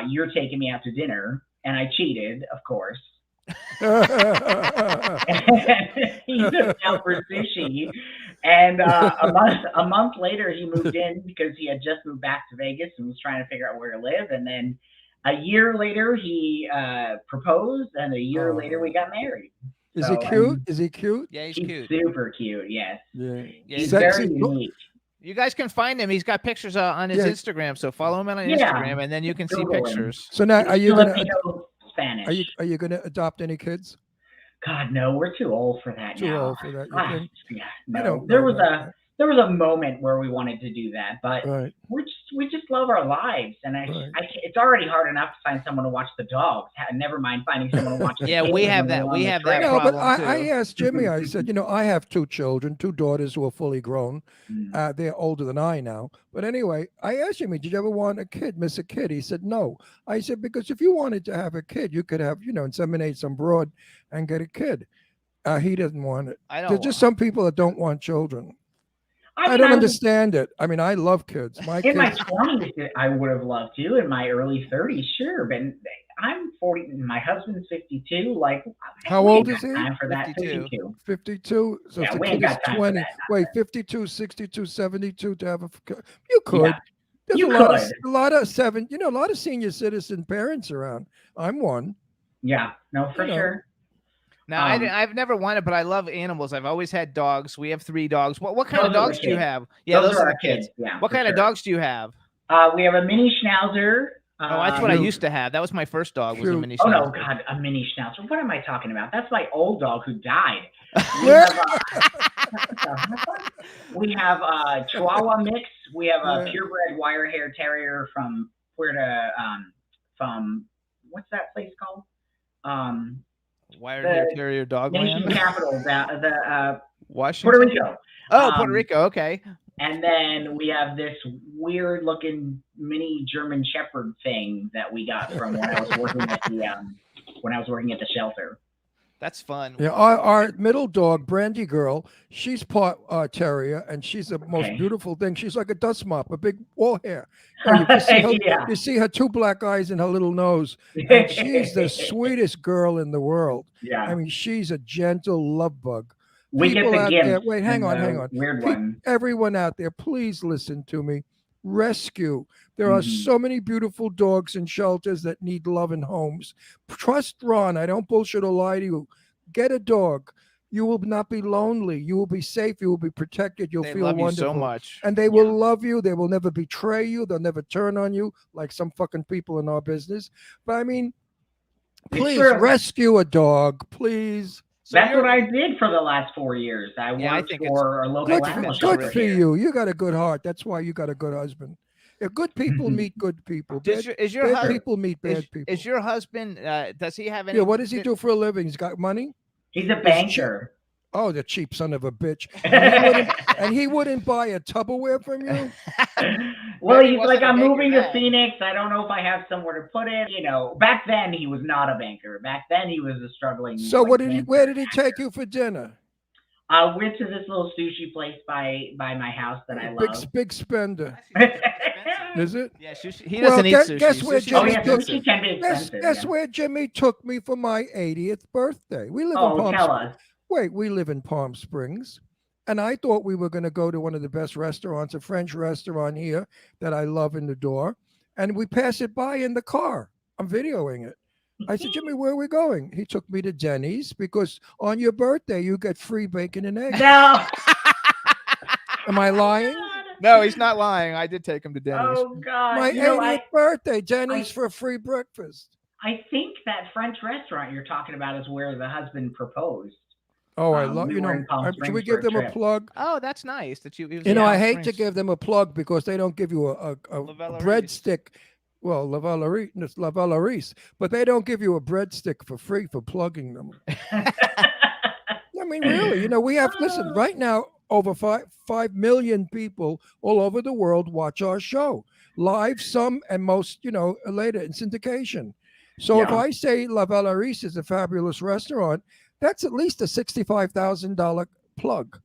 you're taking me out to dinner. And I cheated, of course. He took me out for sushi. And a month later, he moved in because he had just moved back to Vegas and was trying to figure out where to live. And then a year later, he proposed, and a year later, we got married. Is So, he cute? Is he cute? Yeah, he's He's cute. super cute. Yes, Yeah. Yeah, he's Sexy. very unique. You guys can find him. He's got pictures on his Yeah. Instagram, so follow him on Yeah. Instagram, and then you can see Google him. pictures. So now, are you gonna Filipino Spanish? are you gonna adopt any kids? God, no, we're too old for that Too now. old for that, you Ah, think? yeah, I no. don't There know was about a moment where we wanted to do that, but Right. we just love our lives, and Right. it's already hard enough to find someone to watch the dogs. Never mind finding someone to watch the Yeah, kids we when have we're that. on We the have that trip. No, but problem, I too. asked Jimmy, I said, I have 2 children, 2 daughters who are fully grown. Mm. They're older than I now. But anyway, I asked Jimmy, did you ever want a kid, miss a kid? He said, no. I said, because if you wanted to have a kid, you could have, inseminate some broad and get a kid. He doesn't want it. I don't. There's just some people that don't want children. I mean, don't was- understand it. I mean, I love kids. My In my kids. 20s, I would have loved to. In my early 30s, sure. But I'm 40. My husband's 52. Like, How we old ain't is got he? Time for that? 52. 52. 52. So Yeah, if the we kid ain't is got time for 20. that Wait, 52, 62, 72 to have a. You could. Yeah, There's you a lot could. of a lot of senior citizen parents around. I'm one. Yeah, no, for sure. No, Um, I've never wanted, but I love animals. I've always had dogs. We have 3 dogs. What kind of Those are the dogs do you kids. have? Yeah, those are our the kids. Yeah. What for kind of sure. dogs do you have? We have a mini schnauzer. Oh, that's what I who- used to have. That was my first dog. Was a Cute. mini Oh no, Schnauzer. God, a mini schnauzer. What am I talking about? That's my old dog who died. We Yeah. have a Chihuahua mix. We have a Yeah. purebred wire hair terrier from from what's that place called? Wired The hair terrier dog Nation land. capital, the Washington. Puerto Rico. Oh, Puerto Um, Rico. Okay. And then we have this weird looking mini German Shepherd thing that we got from when I was working at the shelter. That's fun. Yeah, our middle dog, Brandy Girl, she's part terrier, and she's the most Okay. beautiful thing. She's like a dust mop, a big wall hair. And you, can see her, Yeah. you see her 2 black eyes and her little nose. And she's the sweetest girl in the world. Yeah. I mean, she's a gentle love bug. We get people the out gimp. there- wait, hang and on, the hang on. Weird Pe- one. Everyone out there, please listen to me. Rescue. There are Mhm. so many beautiful dogs in shelters that need love in homes. Trust Ron. I don't bullshit or lie to you. Get a dog. You will not be lonely. You will be safe. You will be protected. You'll They feel love wonderful. you so much. And they will love you. They will never betray you. They'll never turn on you like some fucking people in our business. But I mean, It's please true. rescue a dog, please. So That's you're- what I did for the last 4 years. I Yeah, I worked think it's for a local Good, animal that's good shelter for here. you. You got a good heart. That's why you got a good husband. If good people meet good people, Is your bad husband? people meet bad people. Is your husband? Does he have any? Yeah, what does he do for a living? He's got money. He's a banker. Oh, the cheap son of a bitch. And he wouldn't buy a Tupperware from you. Well, Maybe he he's wasn't like, a I'm banker moving to then." Phoenix. I don't know if I have somewhere to put it. Back then he was not a banker. Back then he was a struggling. So like, what did he? banker. Where did he take you for dinner? I went to this little sushi place by my house that I love. Big spender, is it? Yeah, sushi. He Well, doesn't eat guess- sushi. guess where Sushi's Oh Jimmy yeah, took- expensive. sushi can be Guess, expensive. guess yeah. where Jimmy took me for my 80th birthday. We live in Oh, Palm tell Springs. us. Wait, we live in Palm Springs. And I thought we were going to go to one of the best restaurants, a French restaurant here that I love in the door. And we pass it by in the car. I'm videoing it. I said, Jimmy, where are we going? He took me to Denny's because on your birthday you get free bacon and eggs. No. Am I lying? No, he's not lying. I did take him to Denny's. Oh God. My You know, 80th birthday, Denny's I- for free breakfast. I think that French restaurant you're talking about is where the husband proposed. Oh, I love we you were know. in Palm Should Springs we for give a them a trip. plug? Oh, that's nice that you. You know, I hate to Springs. give them a plug because they don't give you a Lavella breadstick. Well, La Valerie, but they don't give you a breadstick for free for plugging them. I mean, really, you know, we have, listen, right now, over 5 million people all over the world watch our show. Live, some, and most, you know, later in syndication. So if Yeah. I say La Valerie is a fabulous restaurant, that's at least a $65,000 plug.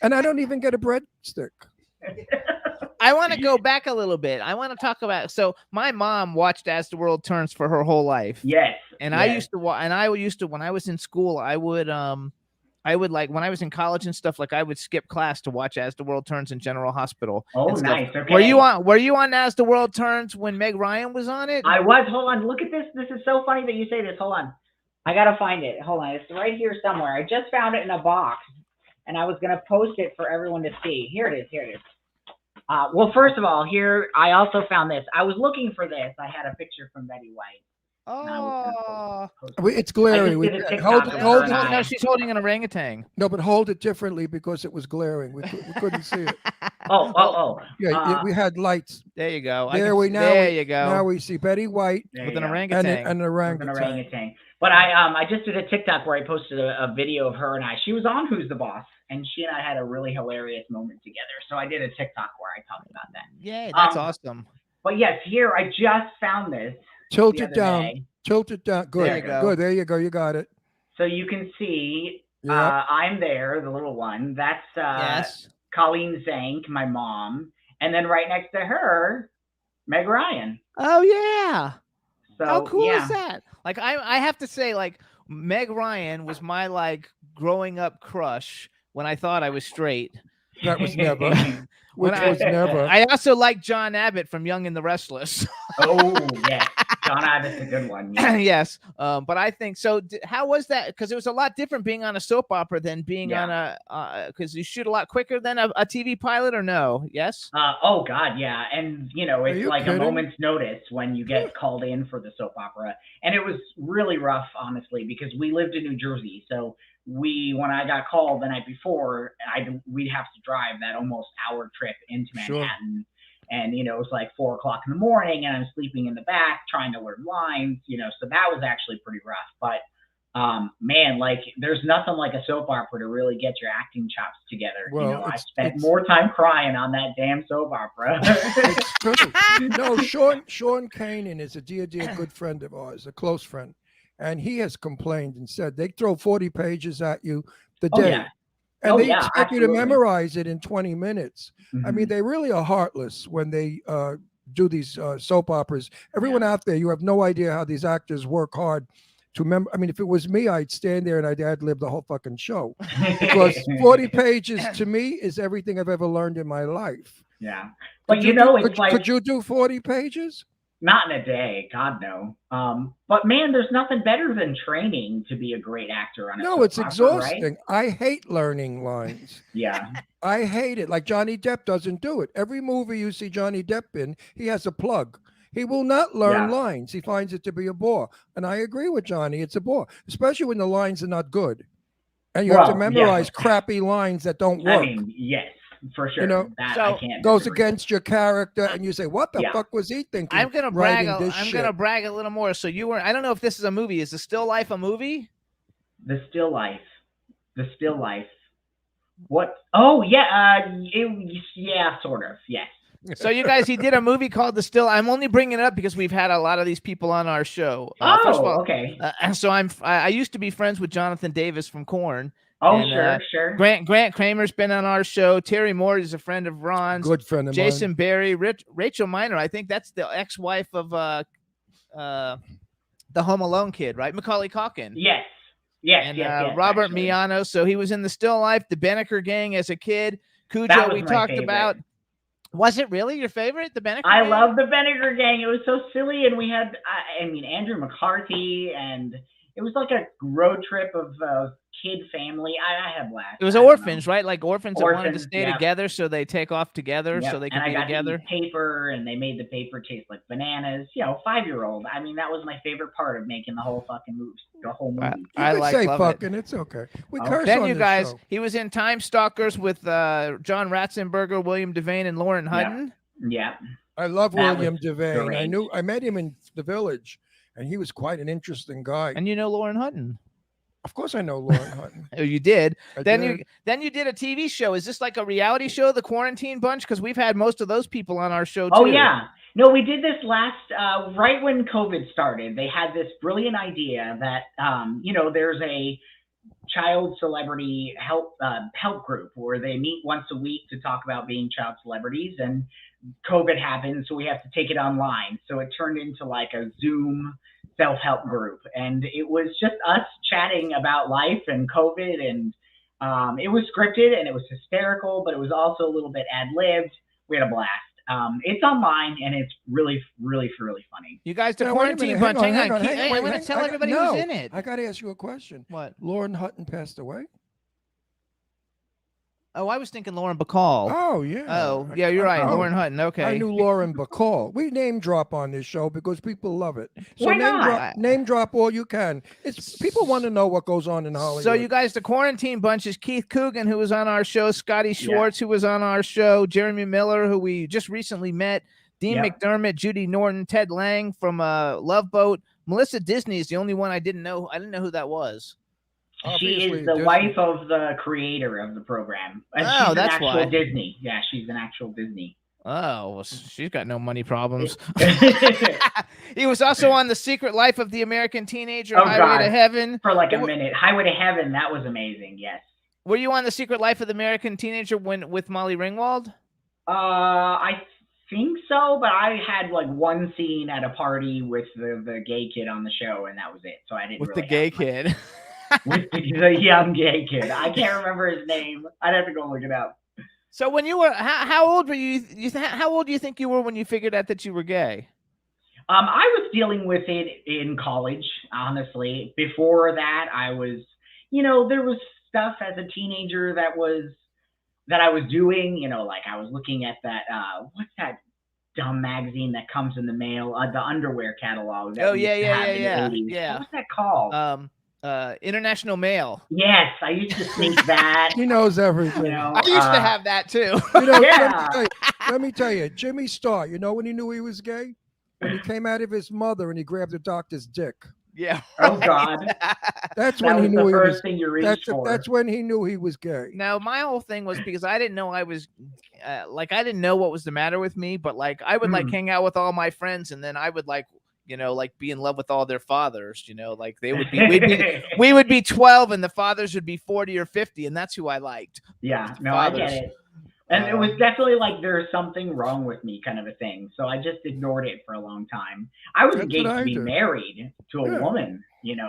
And I don't even get a breadstick. I want to go back a little bit. I want to talk about. So my mom watched As the World Turns for her whole life. Yes. And yes. I used to when I was in school, I would like when I was in college and stuff, like I would skip class to watch As the World Turns in General Hospital. Oh, and stuff. nice. Okay. Were you on As the World Turns when Meg Ryan was on it? I was. Hold on. Look at this. This is so funny that you say this. Hold on. I gotta find it. Hold on. It's right here somewhere. I just found it in a box, and I was gonna post it for everyone to see. Here it is. Here it is. Well, first of all, here I also found this. I was looking for this. I had a picture from Betty White. Oh, It's glaring. I just did a Hold TikTok it, of hold her it. and no, she's holding an orangutan. No, but hold it differently because it was glaring. We couldn't see it. Oh. Yeah, we had lights. There you go. There you go. Now we see Betty White There with you an go. orangutan. and an With orangutan. an orangutan. But I just did a TikTok where I posted a video of her and I. She was on Who's the Boss, and she and I had a really hilarious moment together. So I did a TikTok where I talked about that. Yay, that's Um, awesome. But yes, here I just found this. Tilt the it other down. day. Tilt it down. Good. There you go. Good. There you go. You got it. So you can see Yeah. I'm there, the little one. That's Yes. Colleen Zank, my mom. And then right next to her, Meg Ryan. Oh yeah. So How cool yeah. is that? Like I have to say, like Meg Ryan was my like growing up crush when I thought I was straight. That was never. When Which I- was never. I also like John Abbott from Young and the Restless. Oh, yes. John Abbott's a good one. Yeah. Yes, but I think so. How was that? Because it was a lot different being on a soap opera than being Yeah. on a. Because you shoot a lot quicker than a TV pilot, or no? Yes. Oh God, yeah, and you know it's you like kidding? a moment's notice when you get called in for the soap opera, and it was really rough, honestly, because we lived in New Jersey, so when I got called the night before, we'd have to drive that almost hour trip into Sure. Manhattan, and you know it was like 4 o'clock in the morning, and I'm sleeping in the back trying to learn lines, you know, so that was actually pretty rough, but. Man, like there's nothing like a soap opera to really get your acting chops together. Well, you know, I it's- spent it's- more time crying on that damn soap opera. It's true. No, Sean Kanan is a dear good friend of ours, a close friend. And he has complained and said they throw 40 pages at you the Oh, day. yeah. And Oh, they yeah, expect you to absolutely. memorize it in 20 minutes. I mean, Mhm. they really are heartless when they do these soap operas. Everyone out there, you have no idea how these actors work hard to remember. I mean, if it was me, I'd stand there and I'd ad-lib the whole fucking show. Because 40 pages to me is everything I've ever learned in my life. Yeah, but Could you know, do- it's like could you do 40 pages? not in a day, God no. But man, there's nothing better than training to be a great actor on a No, soap it's opera, exhausting. right? I hate learning lines. Yeah, I hate it. Like Johnny Depp doesn't do it. Every movie you see Johnny Depp in, he has a plug. He will not learn Yeah. lines. He finds it to be a bore. And I agree with Johnny. It's a bore, especially when the lines are not good. And you have to Well, yeah. memorize crappy lines that don't work. I mean, yes, for sure. know, that so I can't Goes disagree. against your character, and you say, "What the Yeah. fuck was he thinking?" I'm gonna brag. writing this I'm shit? gonna brag a little more. So you were. I don't know if this is a movie. Is the Still Life a movie? The Still Life. The Still Life. What? Oh yeah, yeah, sort of. Yes. So you guys, he did a movie called The Still. I'm only bringing it up because we've had a lot of these people on our show. First of all, Okay. so I used to be friends with Jonathan Davis from Korn. Oh, and, sure. Grant Kramer's been on our show. Terry Moore is a friend of Ron's. Good friend of Jason mine. Barry, Rachel Miner. I think that's the ex-wife of the Home Alone kid, right? Macaulay Culkin. Yes. Yes. And yes, Robert actually. Miano. So he was in the Still Life, the Benneker Gang as a kid. Cujo, That was we my talked favorite. about. Was it really your favorite, the Bennifer I Gang? love the Vinegar Gang. It was so silly, and we had, I mean, Andrew McCarthy, and it was like a road trip of kid family. I had blast. It was I don't orphans, know. right? Like orphans that wanted to Orphans, stay yeah. together, so they take off together, so Yep. they And could I be got together. to eat paper, and they made the paper taste like bananas. 5-year-old. I mean, that was my favorite part of making the whole fucking movie. The whole movie. You I could say love it. fucking. It's okay. We Okay. curse Then on you this guys, show. he was in Time Stalkers with John Ratzenberger, William Devane, and Lauren Hutton. Yeah. I love That William was Devane. great. I met him in the Village, and he was quite an interesting guy. And you know Lauren Hutton. Of course, I know Lauren Hutton. Oh, you did. I Then did. you did a TV show. Is this like a reality show, The Quarantine Bunch? Because we've had most of those people on our show too. Oh yeah. No, we did this last right when COVID started. They had this brilliant idea that there's a child celebrity help group where they meet once a week to talk about being child celebrities, and COVID happened, so we have to take it online. So it turned into like a Zoom self-help group, and it was just us chatting about life and COVID, and it was scripted and it was hysterical, but it was also a little bit ad-libbed. We had a blast. It's online, and it's really, really, really funny. You guys, The Now, wait a Quarantine minute, Bunch. Hang on. hang I'm wait, going to hang- tell I- everybody no, who's in it. I got to ask you a question. What? Lauren Hutton passed away? Oh, I was thinking Lauren Bacall. Oh, yeah. Oh, yeah, you're right. Oh, Lauren Hutton. Okay. I knew Lauren Bacall. We name drop on this show because people love it. So Why name not? drop, name drop all you can. It's people want to know what goes on in Hollywood. So you guys, The Quarantine Bunch is Keith Coogan, who was on our show, Scotty Schwartz, who was on our show, Jeremy Miller, who we just recently met, Dean Yep. McDermott, Judy Norton, Ted Lang from Love Boat. Melissa Disney is the only one I didn't know. I didn't know who that was. She Obviously, is the Disney. wife of the creator of the program. And Oh, she's an that's actual why. Disney. Yeah, she's an actual Disney. Oh, well, she's got no money problems. He was also on The Secret Life of the American Teenager, Oh, Highway God. to Heaven. For like a minute. Highway to Heaven, that was amazing, yes. Were you on The Secret Life of the American Teenager with Molly Ringwald? I think so, but I had like one scene at a party with the gay kid on the show, and that was it. So I didn't With really the gay have much- kid. With the young gay kid. I can't remember his name. I'd have to go look it up. So when you were, how old were you? How old do you think you were when you figured out that you were gay? I was dealing with it in college, honestly. Before that, I was, there was stuff as a teenager that I was doing, like I was looking at that, what's that dumb magazine that comes in the mail, the underwear catalog. That Oh, we used to yeah, have in the yeah. 80s. Yeah. What's that called? International Mail. Yes, I used to sneak that. He knows everything. I used to have that too. Yeah. Let me tell you, Jimmy Starr, you know when he knew he was gay? When he came out of his mother and he grabbed the doctor's dick. Yeah. Oh, God. That's That when he was knew the he first was. thing you reached for. That's when he knew he was gay. Now my whole thing was because I didn't know I was, like I didn't know what was the matter with me, but like I would like hang out with all my friends, and then I would like, like be in love with all their fathers. Like they would be, we would be 12, and the fathers would be 40 or 50, and that's who I liked. Yeah, no, I get it. And it was definitely like there's something wrong with me kind of a thing. So I just ignored it for a long time. I was That's engaged what to I be did. married to a Yeah. woman,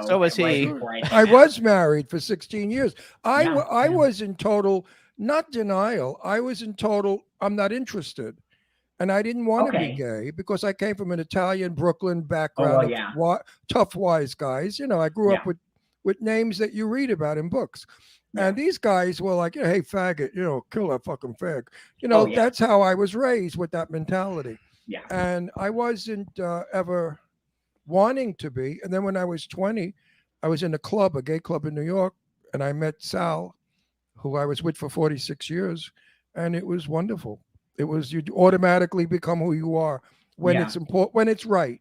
So was right he. before I was married for 16 years. I Yeah. was in total, not denial. I was in total, I'm not interested. And I didn't want to Okay. be gay because I came from an Italian Brooklyn background of yeah. tough, wise guys. I grew up Yeah. with names that you read about in books. Yeah. And these guys were like, hey, faggot, kill that fucking fag. Oh, yeah. That's how I was raised with that mentality. Yeah. And I wasn't ever wanting to be. And then when I was 20, I was in a gay club in New York, and I met Sal, who I was with for 46 years. And it was wonderful. It was, you automatically become who you are when Yeah. it's important, when it's right.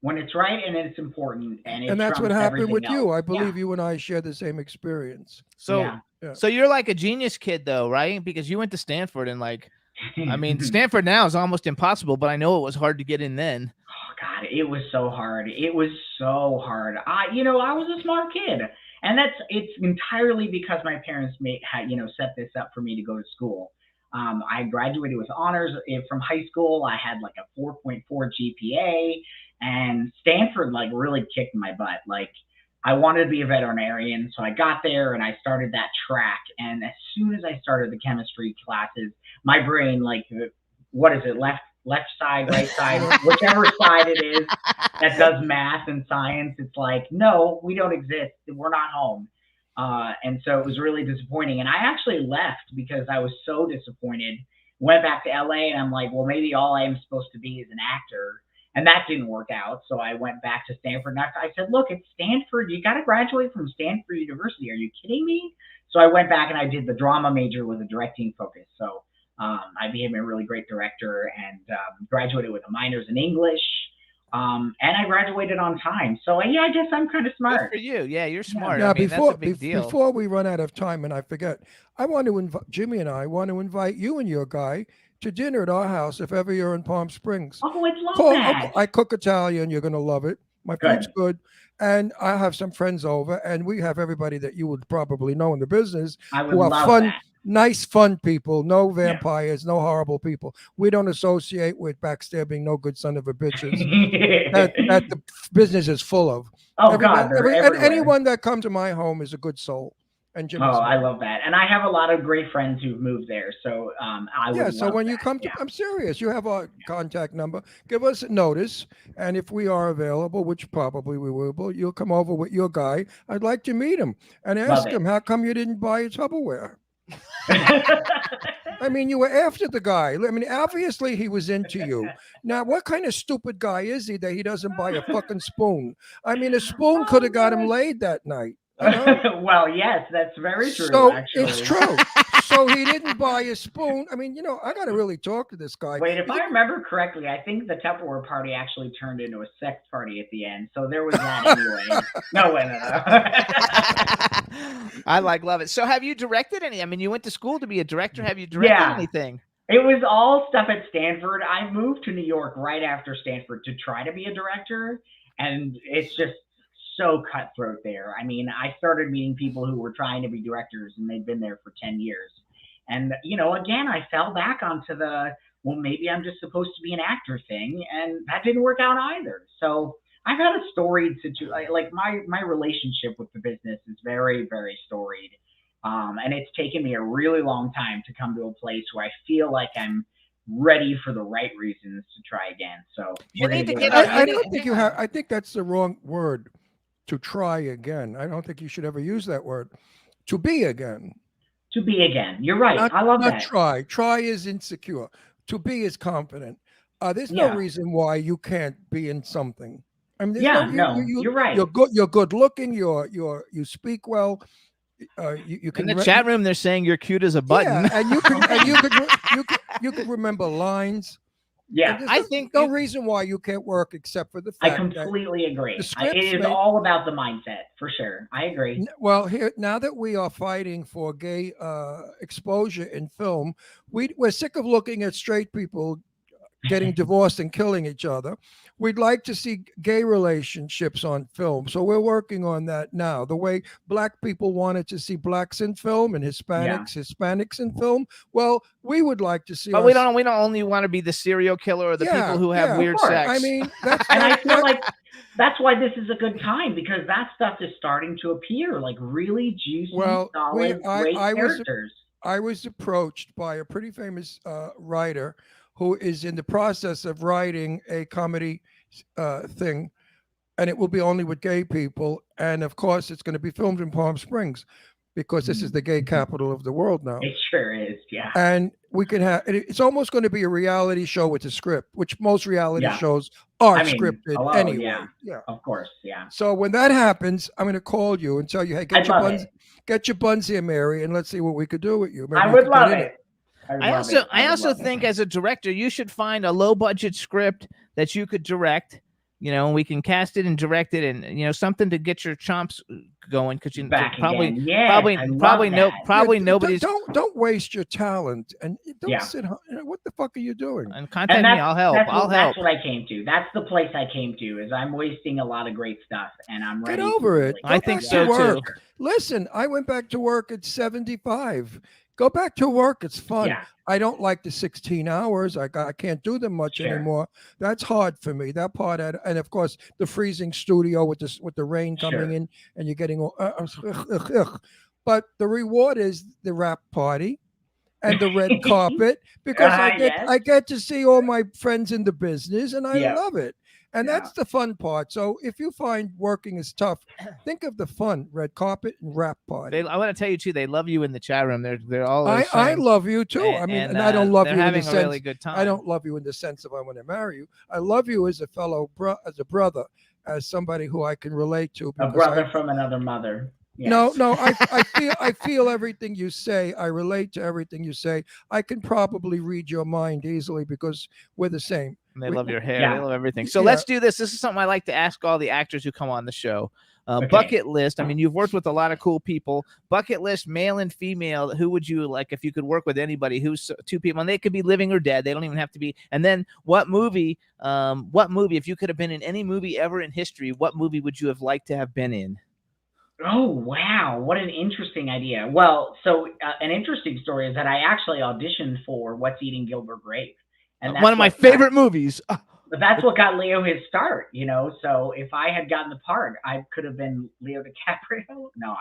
When it's right and it's important, and And that's what trumps happened with everything you. else. I believe you and I share the same experience. So, Yeah. so you're like a genius kid though, right? Because you went to Stanford, and like, I mean, Oh Stanford now is almost impossible, but I know it was hard to get in then. God, it was so hard. It was so hard. I was a smart kid, and it's entirely because my parents had set this up for me to go to school. I graduated with honors from high school. I had like a 4.4 GPA, and Stanford like really kicked my butt. Like I wanted to be a veterinarian, so I got there and I started that track. And as soon as I started the chemistry classes, my brain like what is it, left side, right side, whichever side it is that does math and science. It's like, no, we don't exist. We're not home. And so it was really disappointing. And I actually left because I was so disappointed. Went back to LA, and I'm like, well, maybe all I am supposed to be is an actor. And that didn't work out. So I went back to Stanford. And I said, look, it's Stanford. You got to graduate from Stanford University. Are you kidding me? So I went back and I did the drama major with a directing focus. So I became a really great director and graduated with a minors in English. And I graduated on time. So yeah, I guess I'm kind of smart. Good for you. Yeah, you're smart. Now, I mean, that's a big deal. before we run out of time and I forget, I want to invite Jimmy and I want to invite you and your guy to dinner at our house if ever you're in Palm Springs. Oh, I'd love that. I cook Italian. You're going to love it. My food's good. And I have some friends over, and we have everybody that you would probably know in the business who are fun, that. Nice, fun people. No vampires, no horrible people. We don't associate with backstabbing, no good son of a bitches that the business is full of. Oh, God. Anyone that comes to my home is a good soul. And Jimmy's I love that. And I have a lot of great friends who've moved there. So I would so when love you that. come to, I'm serious. You have our contact number. Give us a notice. And if we are available, which probably we will, you'll come over with your guy. I'd like to meet him and ask him, how come you didn't buy his Tupperware? I mean, you were after the guy. I mean, obviously he was into you. Now, what kind of stupid guy is he that he doesn't buy a fucking spoon? I mean, a spoon could have got him laid that night. Well, yes, that's very true. So actually. it's true. So he didn't buy a spoon. I mean, I got to really talk to this guy. Wait, if I remember correctly, I think the Tupperware party actually turned into a sex party at the end. So there was that anyway. No. I love it. So have you directed any? I mean, you went to school to be a director. Have you directed anything? It was all stuff at Stanford. I moved to New York right after Stanford to try to be a director. And it's just so cutthroat there. I mean, I started meeting people who were trying to be directors and they'd been there for 10 years. And, again, I fell back onto well, maybe I'm just supposed to be an actor thing. And that didn't work out either. So I've had a storied situation. Like my relationship with the business is very, very storied. And it's taken me a really long time to come to a place where I feel like I'm ready for the right reasons to try again. So I don't think you have. I think that's the wrong word. To try again. I don't think you should ever use that word. To be again. To be again. You're right. I love that. Not try. Try is insecure. To be is confident. There's no reason why you can't be in something. I mean, you're right. You're good looking. You speak well. You can in the chat room. They're saying you're cute as a button. Yeah, and you could remember lines. Yeah, I think no reason why you can't work except for the fact. I completely agree. It is all about the mindset, for sure. I agree. Well, now that we are fighting for gay exposure in film, we're sick of looking at straight people getting divorced and killing each other. We'd like to see gay relationships on film. So we're working on that now. The way black people wanted to see blacks in film and Hispanics in film. Well, we would like to see. But we don't only want to be the serial killer or the people who have weird sex. I mean, I feel like that's why this is a good time, because that stuff is starting to appear, like really juicy, solid, great characters. I was approached by a pretty famous writer who is in the process of writing a comedy thing, and it will be only with gay people. And of course, it's going to be filmed in Palm Springs because this is the gay capital of the world now. It sure is, yeah. And we can have it's almost going to be a reality show with a script, which most reality shows are scripted anyway. Yeah, of course, yeah. So when that happens, I'm going to call you and tell you, hey, get your buns here, Mary, and let's see what we could do with you. Maybe I would love it. I also think as a director, you should find a low budget script that you could direct, and we can cast it and direct it, and something to get your chomps going, because nobody's. Don't waste your talent and don't sit. What the fuck are you doing? And contact me. I'll help. That's what I came to. That's the place I came to. Is I'm wasting a lot of great stuff, and I'm ready. Get over it. I think so too. Listen, I went back to work at 75. Go back to work. It's fun. Yeah. I don't like the 16 hours. I can't do them much anymore. That's hard for me. That part, and of course, the freezing studio with the rain coming in, and you're getting. But the reward is the wrap party, and the red carpet because Yes. I get to see all my friends in the business, and I Yeah. love it. And Yeah. that's the fun part. So if you find working is tough, think of the fun: red carpet and rap party. I want to tell you too. They love you in the chat room. They're all. I saying- love you too. I mean, and I don't love they're you in having the a sense really good time. I don't love you in the sense of I want to marry you. I love you as a as a brother, as somebody who I can relate to. A because brother from another mother. Yes. No, I feel everything you say. I relate to everything you say. I can probably read your mind easily because we're the same. And they love your hair. Yeah. They love everything. So Yeah. let's do this. This is something I like to ask all the actors who come on the show. Okay. Bucket list. I mean, you've worked with a lot of cool people. Bucket list, male and female. Who would you like if you could work with anybody? Who's two people? And they could be living or dead. They don't even have to be. And then what movie? If you could have been in any movie ever in history, what movie would you have liked to have been in? Oh, wow. What an interesting idea. Well, so an interesting story is that I actually auditioned for What's Eating Gilbert Grape. And that's One of my what got- favorite movies. But that's what got Leo his start, you know? So if I had gotten the part, I could have been Leo DiCaprio. No,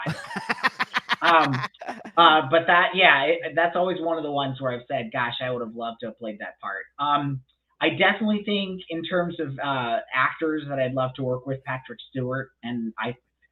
but that's always one of the ones where I've said, gosh, I would have loved to have played that part. I definitely think in terms of actors that I'd love to work with, Patrick Stewart and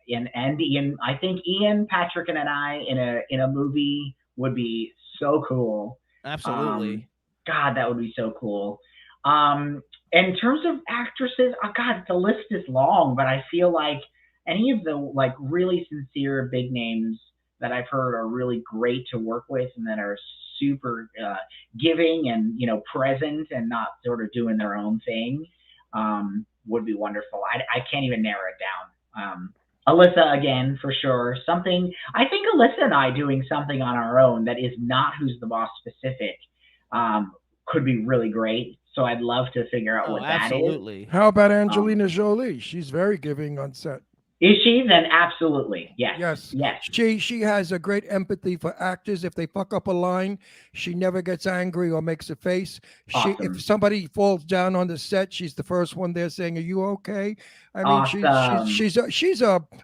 Ian. I think Ian, Patrick, and I in a movie would be so cool. Absolutely. God, that would be so cool. In terms of actresses, oh God, the list is long, but I feel like any of the like really sincere big names that I've heard are really great to work with and that are super giving and, you know, present and not sort of doing their own thing would be wonderful. I can't even narrow it down. Alyssa, again, for sure. I think Alyssa and I doing something on our own that is not Who's the Boss specific could be really great. So I'd love to figure out what that is. Absolutely. How about Angelina Jolie? She's very giving on set. Is she? Then absolutely. Yes. Yes. She has a great empathy for actors. If they fuck up a line, she never gets angry or makes a face. Awesome. If somebody falls down on the set, she's the first one there saying, "Are you okay?" I mean, Awesome.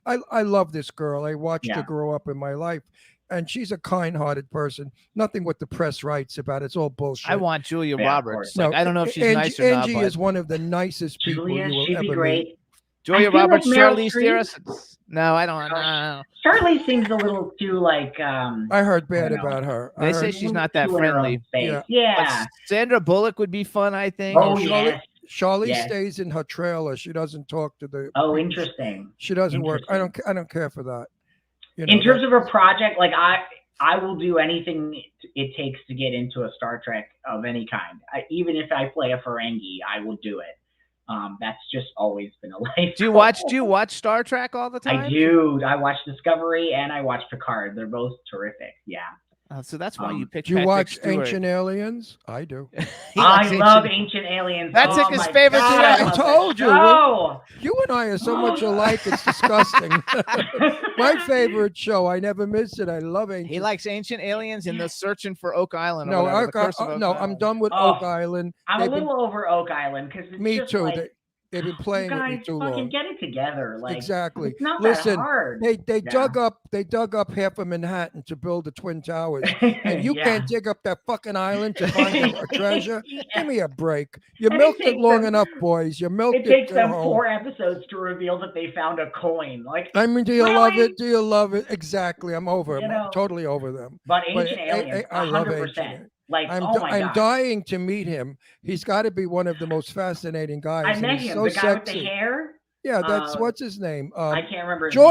I love this girl. I watched her Yeah. grow up in my life. And she's a kind-hearted person. Nothing what the press writes about. It's all bullshit. I want Julia Yeah, of Roberts. course. Like, I don't know if she's Angie, nice or not. Angie But is one of the nicest people Julia, you will she'd be ever great. meet. Julia I feel Roberts, like Meryl Charlize Streep- Theron. No, I don't know. Charlie seems a little too like. I heard bad I don't know. about her. They I say heard she's not that too in her own friendly. space. Yeah. Yeah. But Sandra Bullock would be fun, I think. Oh, Charlie- yes. Charlie Yes. stays in her trailer. She doesn't talk to the. Oh, interesting. She doesn't work. I Interesting. don't care for that. You In know, terms that- of a project, like I will do anything it takes to get into a Star Trek of any kind. Even if I play a Ferengi, I will do it. That's just always been a life. Do you goal. watch Star Trek all the time? I do. I watch Discovery and I watch Picard. They're both terrific. Yeah. So that's why you picked do you Patrick watch Stewart. Ancient Aliens? I do. He likes I love Ancient- Ancient Aliens. That's like oh his my favorite God, too. I I love told that you, show. You and I are so much alike. It's disgusting. My favorite show. I never miss it. I love Ancient. He likes Ancient Aliens and the Searching for Oak Island. Or No, whatever, the Curse of Oak no, I'm Island. done with Oh, Oak Island. I'm They've a little over Oak Island because it's Me just too. Like, They've been playing you with guys me too fucking long. get it together. Like Exactly. It's not Listen, that hard. They Yeah. dug up half of Manhattan to build the Twin Towers, and you Yeah. can't dig up that fucking island to find a treasure. Yeah. Give me a break. You And it milked it takes long them- enough, boys. You milked It takes to them home. 4 episodes to reveal that they found a coin. Like, I mean, do you love Really? it? Do you love it? Exactly. I'm over You them. know, I'm totally over them. but But Ancient Aliens, I love 100%. Ancient. Like, I'm oh my God. dying to meet him. He's got to be one of the most fascinating guys. I and met he's him, so the guy with sexy. the hair. Yeah, that's Uh, what's his name? I can't remember his name.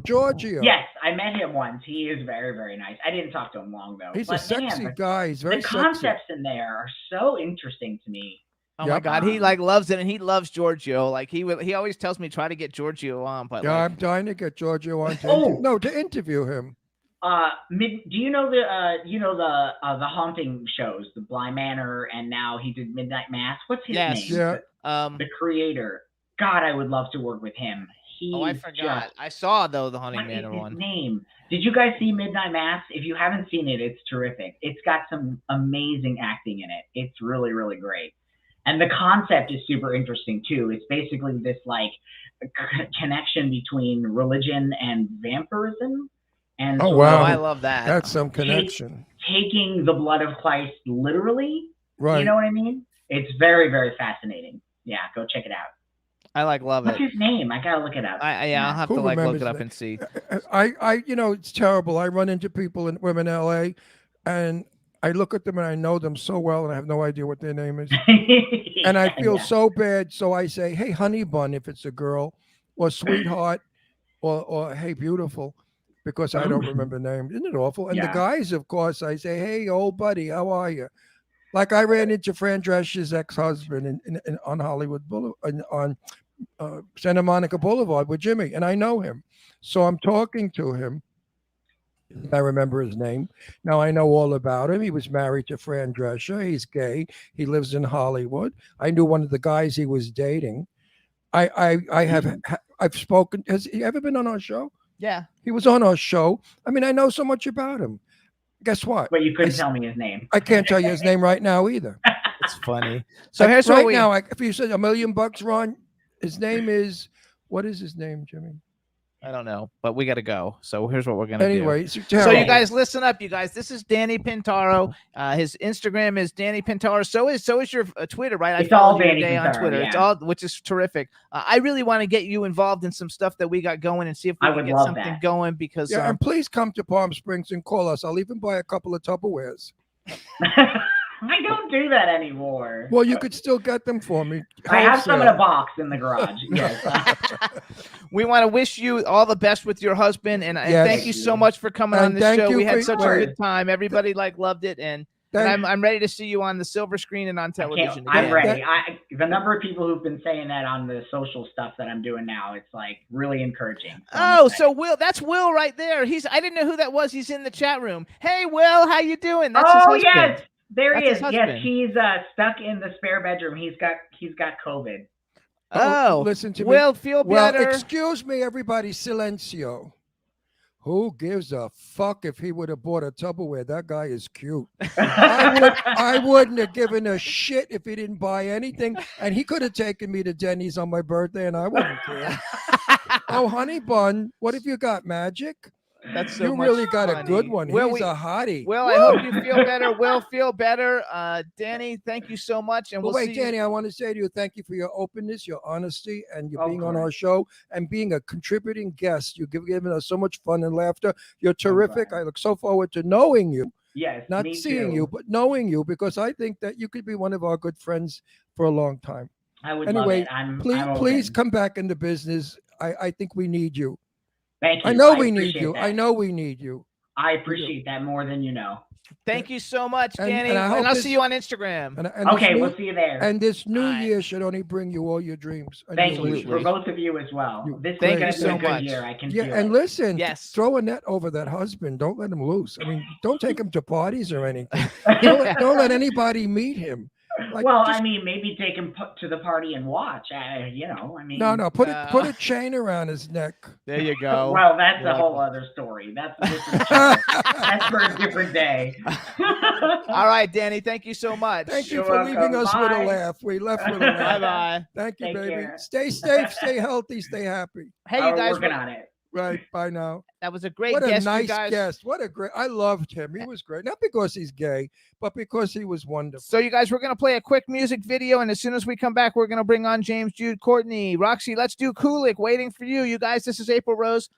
Giorgio. Yes, I met him once. He is very, very nice. I didn't talk to him long though. He's a but sexy man, guy. He's very the sexy. concepts in there are so interesting to me. Oh my Yep. God, he like loves it, and he loves Giorgio. Like he always tells me try to get Giorgio on, but Yeah, like, I'm dying to get Giorgio on. Oh. To interview him. Do you know the haunting shows, the Bly Manor, and now he did Midnight Mass? What's his Yes. name? Yeah. The creator. God, I would love to work with him. oh, I He's forgot. just- I saw though the Haunting What is Manor his one. name? Did you guys see Midnight Mass? If you haven't seen it, it's terrific. It's got some amazing acting in it. It's really, really great. And the concept is super interesting too. It's basically this like connection between religion and vampirism. And Oh, so, wow. Oh, I love that. That's some connection. taking the blood of Christ literally. Right. You know what I mean? It's very, very fascinating. Yeah, go check it out. I love What's it. his name? I gotta look it up. I'll have Who to look remembers it up that? and see. It's terrible. I run into people in women in LA, and I look at them and I know them so well, and I have no idea what their name is, and I feel so bad. So I say, "Hey, honey bun," if it's a girl, or sweetheart, or hey, beautiful, because I don't remember names. Isn't it awful? And the Yeah. guys, of course, I say, "Hey, old buddy, how are you?" Like I ran into Fran Drescher's ex-husband in on Hollywood Boulevard, on Santa Monica Boulevard with Jimmy, and I know him. So I'm talking to him. I remember his name. Now I know all about him. He was married to Fran Drescher. He's gay. He lives in Hollywood. I knew one of the guys he was dating. I've spoken. Has he ever been on our show? Yeah. He was on our show. I mean, I know so much about him. Guess what? But you couldn't tell me his name. I can't tell you his name right now either. It's funny. So here's right what we now. If you said $1 million, Ron, his name is, what is his name, Jimmy? I don't know, but we got to go. So here's what we're gonna do. Anyway, So you guys listen up, you guys. This is Danny Pintaro. His Instagram is Danny Pintaro. So is your Twitter, right? It's all followed you Danny today on Pintaro, Twitter. yeah. It's all, which is terrific. I really want to get you involved in some stuff that we got going and see if we I can would get love something that. going because and please come to Palm Springs and call us. I'll even buy a couple of Tupperwares. I don't do that anymore. Well, you could still get them for me. I have some in a Wholesale. box in the garage. Yes. we want to wish you all the best with your husband, and Yes. thank you so much for coming And on the thank show. you We had for- such a wait. good time. Everybody loved it, and I'm ready to see you on the silver screen and on television. I'm again. ready. The number of people who've been saying that on the social stuff that I'm doing now, it's like really encouraging. So I'm Oh, excited. so Will, that's Will right there. I didn't know who that was. He's in the chat room. Hey, Will, how you doing? That's his Oh husband. yes, there he That's is. his Yes, husband. he's stuck in the spare bedroom. He's got COVID. Oh, listen to me. Will, feel Well, better. excuse me, everybody. Silencio. Who gives a fuck if he would have bought a Tupperware? That guy is cute. I wouldn't have given a shit if he didn't buy anything. And he could have taken me to Denny's on my birthday and I wouldn't care. Oh, honey bun, what have you got? Magic? That's so You much really got a funny. good one. Will, He's a hottie. Will, I hope you feel better. Will, feel better. Danny, thank you so much. And But we'll wait, see you. Danny, I want to say to you, thank you for your openness, your honesty, and your Of being on course. our show and being a contributing guest. You've given us so much fun and laughter. You're terrific. glad. I look so forward to knowing you, Yes, not me seeing too. you, but knowing you, because I think that you could be one of our good friends for a long time. I would Anyway, love it. I'm Please open. come back into business. I think we need you. Thank you. I know we need appreciate you. that. I know we need you. I appreciate that more than you know. Thank you so much, And- Danny. and I hope I'll this- see you on Instagram. And this Okay, new- we'll see you there. And this new All right. year should only bring you all your dreams. and Thank your you wishes. for both of you as well. This Thank is going you to be so a good much. year. I can Yeah, feel and it. listen, Yes. throw a net over that husband. Don't let him loose. I mean, don't take him to parties or anything. Don't let anybody meet him. Like, Well, just- I mean, maybe take him to the party and watch. I mean. no, put a chain around his neck. There you go. Well, that's You're a whole welcome. other story. That's a different show. That's for a different day. All right, Danny. Thank you so much. Thank you You're for leaving welcome. us with a Bye. laugh. We left with a Bye laugh. bye. Thank you, Take baby. care. Stay safe, stay healthy, stay happy. Hey, We're you guys. working on it. Right. Bye now. That was a great What a guest, nice you guys. guest. What a great. I loved him. He was great. Not because he's gay, but because he was wonderful. So, you guys, we're going to play a quick music video, and as soon as we come back, we're going to bring on James Jude Courtney. Roxy, let's do Kulik, Waiting for You. You guys, this is April Rose,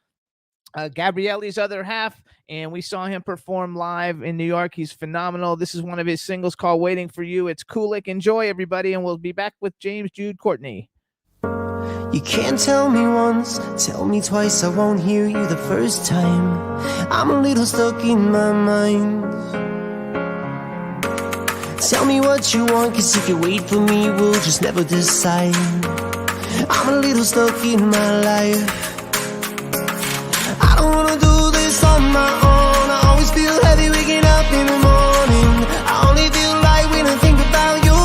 Gabrielle's other half, and we saw him perform live in New York. He's phenomenal. This is one of his singles called Waiting for You. It's Kulik. Enjoy, everybody, and we'll be back with James Jude Courtney. You can't tell me once, tell me twice, I won't hear you the first time. I'm a little stuck in my mind. Tell me what you want, cause if you wait for me, we'll just never decide. I'm a little stuck in my life. I don't wanna do this on my own. I always feel heavy waking up in the morning. I only feel light when I think about you.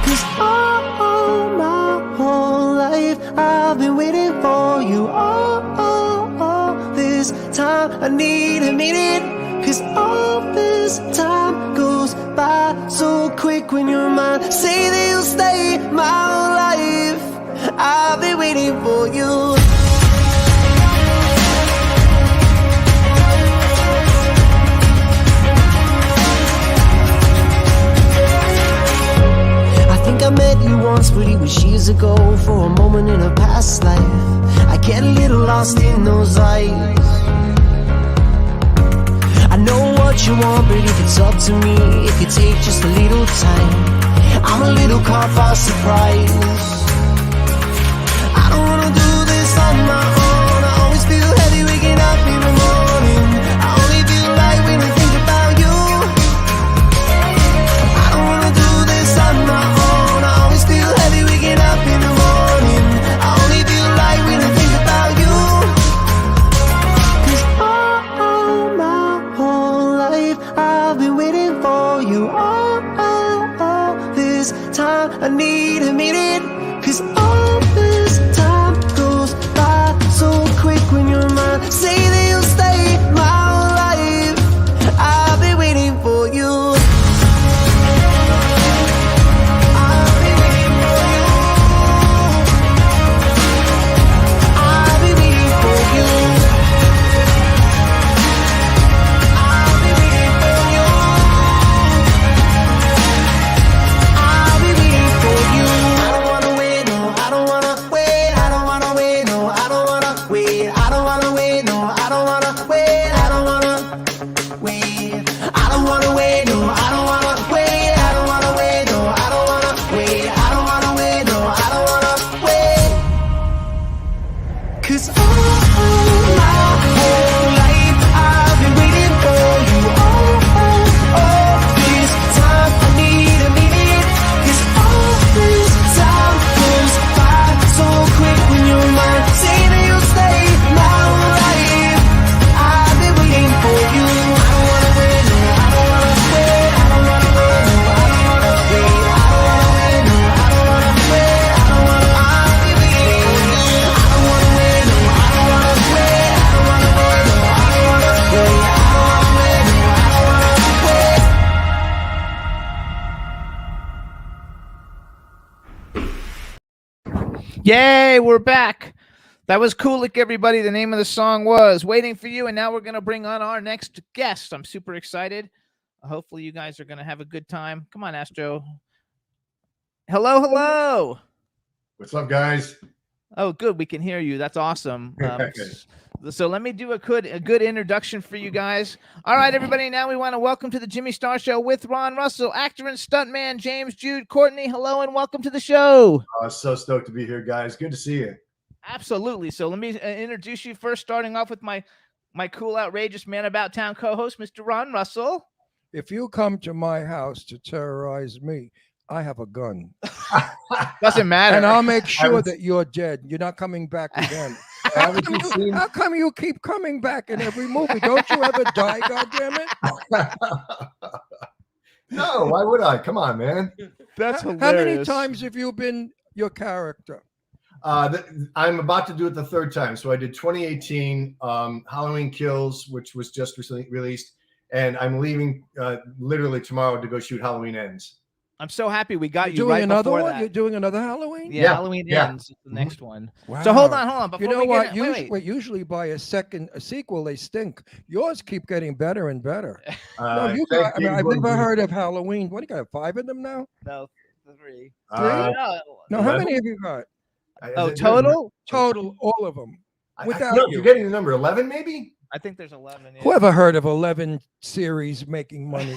Cause all my whole life I've been waiting for you. All this time I need a minute. Cause all this time goes by so quick when you're mine. Say that you'll stay my whole life. I've been waiting for you. once, but it was years ago. For a moment in a past life, I get a little lost in those eyes. I know what you want, but if it's up to me, it could take just a little time. I'm a little caught by surprise. I don't wanna do this on my own. I always feel heavy waking up in the morning. I only feel light when I think about you. I don't wanna do this on my own. I always feel heavy waking up in the morning. I only feel light when I think about you. 'Cause all my whole life I've been waiting for you. All this time I need a minute. 'Cause all this time goes by so quick when you're mine. Say that you'll stay my whole life. I've been waiting for you. I've been waiting for you. I've been waiting for you. I've been waiting for you. I've been waiting for you. I don't wanna wait, no, I don't wanna wait. I don't wanna wait, no, I don't wanna wait. I don't wanna wait, no, I don't wanna wait. I don't wanna wait. I don't wanna wait, no, I don't wanna wait. I don't wanna wait, no, I don't wanna wait. I don't wanna wait, no, I don't wanna wait. 'Cause all my whole life I've been waiting for you. All this time I need a minute. 'Cause all this time goes by so quick when you're mine. Say that you'll stay my whole life. I've been waiting for you. I don't wanna wait, no, I don't wanna wait. I don't wanna wait, no, I don't wanna wait. I don't wanna wait, no, I don't wanna wait. I don't wanna. I've been waiting for you. I don't wanna wait, no, I don't wanna wait. I don't wanna wait, no, I don't wanna wait. I don't wanna wait, no, I don't wanna wait. Yay, we're back. That was Kulik, everybody. The name of the song was Waiting for You. And now we're going to bring on our next guest. I'm super excited. Hopefully, you guys are going to have a good time. Come on, Astro. Hello, hello. What's up, guys? Oh, good. We can hear you. That's awesome. So let me do a good introduction for you guys. All right, everybody. Now we want to welcome to the Jimmy Star Show with Ron Russell, actor and stuntman James Jude Courtney. Hello and welcome to the show. So stoked to be here, guys. Good to see you. Absolutely. So let me introduce you first, starting off with my cool, outrageous man about town co-host, Mr. Ron Russell. If you come to my house to terrorize me, I have a gun. Doesn't matter. And I'll make sure that you're dead. You're not coming back again. How come you keep coming back in every movie? Don't you ever die, goddammit? No, why would I? Come on, man. That's hilarious. How many times have you been your character? I'm about to do it the third time. So I did 2018 Halloween Kills, which was just recently released. And I'm leaving literally tomorrow to go shoot Halloween Ends. I'm so happy we got You're you right another before one? that. You're doing another Halloween? Yeah, Halloween Ends is the next one. Wow. So hold on. Before You know we what? get wait. Usually by a sequel, they stink. Yours keep getting better and better. No, Thank I've you. never heard of Halloween. What do you got? 5 of them now? No, 3. No, how many have you got? Oh, total? Total, all of them. Without no, you. you're getting the number 11, maybe? I think there's 11. Yeah. Whoever heard of 11 series making money?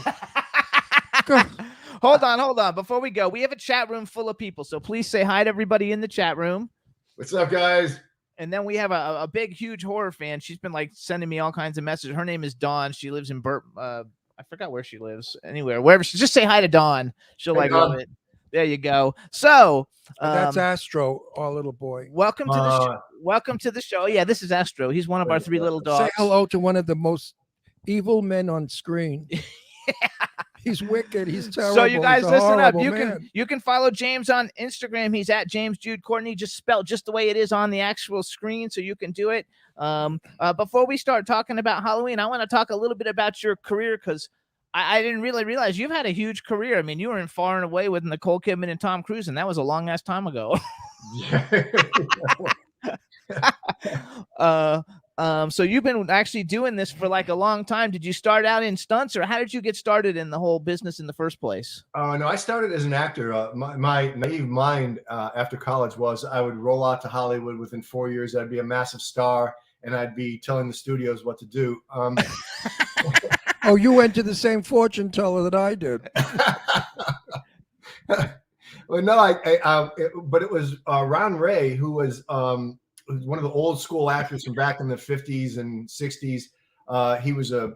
Hold on. Before we go, we have a chat room full of people. So please say hi to everybody in the chat room. What's up, guys? And then we have a big, huge horror fan. She's been like sending me all kinds of messages. Her name is Dawn. She lives in I forgot where she lives. Anywhere, wherever. Just say hi to Dawn. She'll love it. There you go. So that's Astro, our little boy. Welcome to the show. Welcome to the show. Yeah, this is Astro. He's one of our 3 little dogs. Say hello to one of the most evil men on screen. He's wicked. He's terrible. So you guys listen up. Man. You can follow James on Instagram. He's at James Jude Courtney, just spelled just the way it is on the actual screen. So you can do it. Before we start talking about Halloween, I want to talk a little bit about your career because I didn't really realize you've had a huge career. I mean, you were in Far and Away with Nicole Kidman and Tom Cruise, and that was a long ass time ago. So you've been actually doing this for like a long time. Did you start out in stunts, or how did you get started in the whole business in the first place? No, I started as an actor. My naive mind after college was I would roll out to Hollywood within 4 years. I'd be a massive star, and I'd be telling the studios what to do. Oh, you went to the same fortune teller that I did. Well, no, but it was Ron Ray, who was one of the old school actors from back in the 50s and 60s. He was a